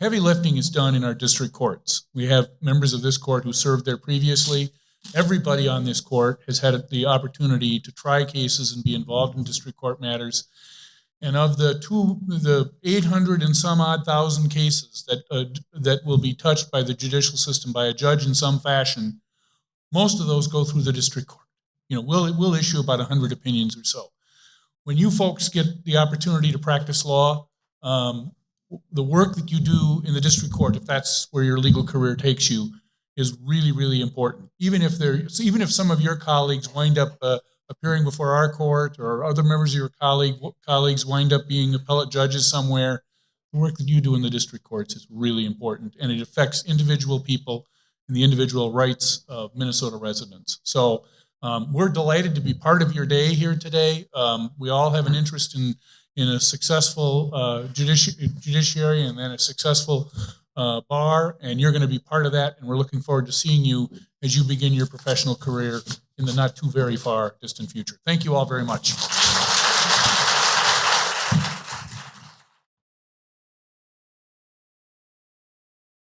Heavy lifting is done in our district courts. We have members of this court who served there previously. Everybody on this court has had the opportunity to try cases and be involved in district court matters. And of the 800 and some odd thousand cases that will be touched by the judicial system by a judge in some fashion, most of those go through the district court. You know, we'll issue about 100 opinions or so. When you folks get the opportunity to practice law, the work that you do in the district court, if that's where your legal career takes you, is really, really important. Even if some of your colleagues wind up appearing before our court, or other members of your colleagues wind up being appellate judges somewhere, the work that you do in the district courts is really important, and it affects individual people and the individual rights of Minnesota residents. So we're delighted to be part of your day here today. We all have an interest in a successful judiciary and then a successful bar, and you're going to be part of that, and we're looking forward to seeing you as you begin your professional career in the not too very far distant future. Thank you all very much.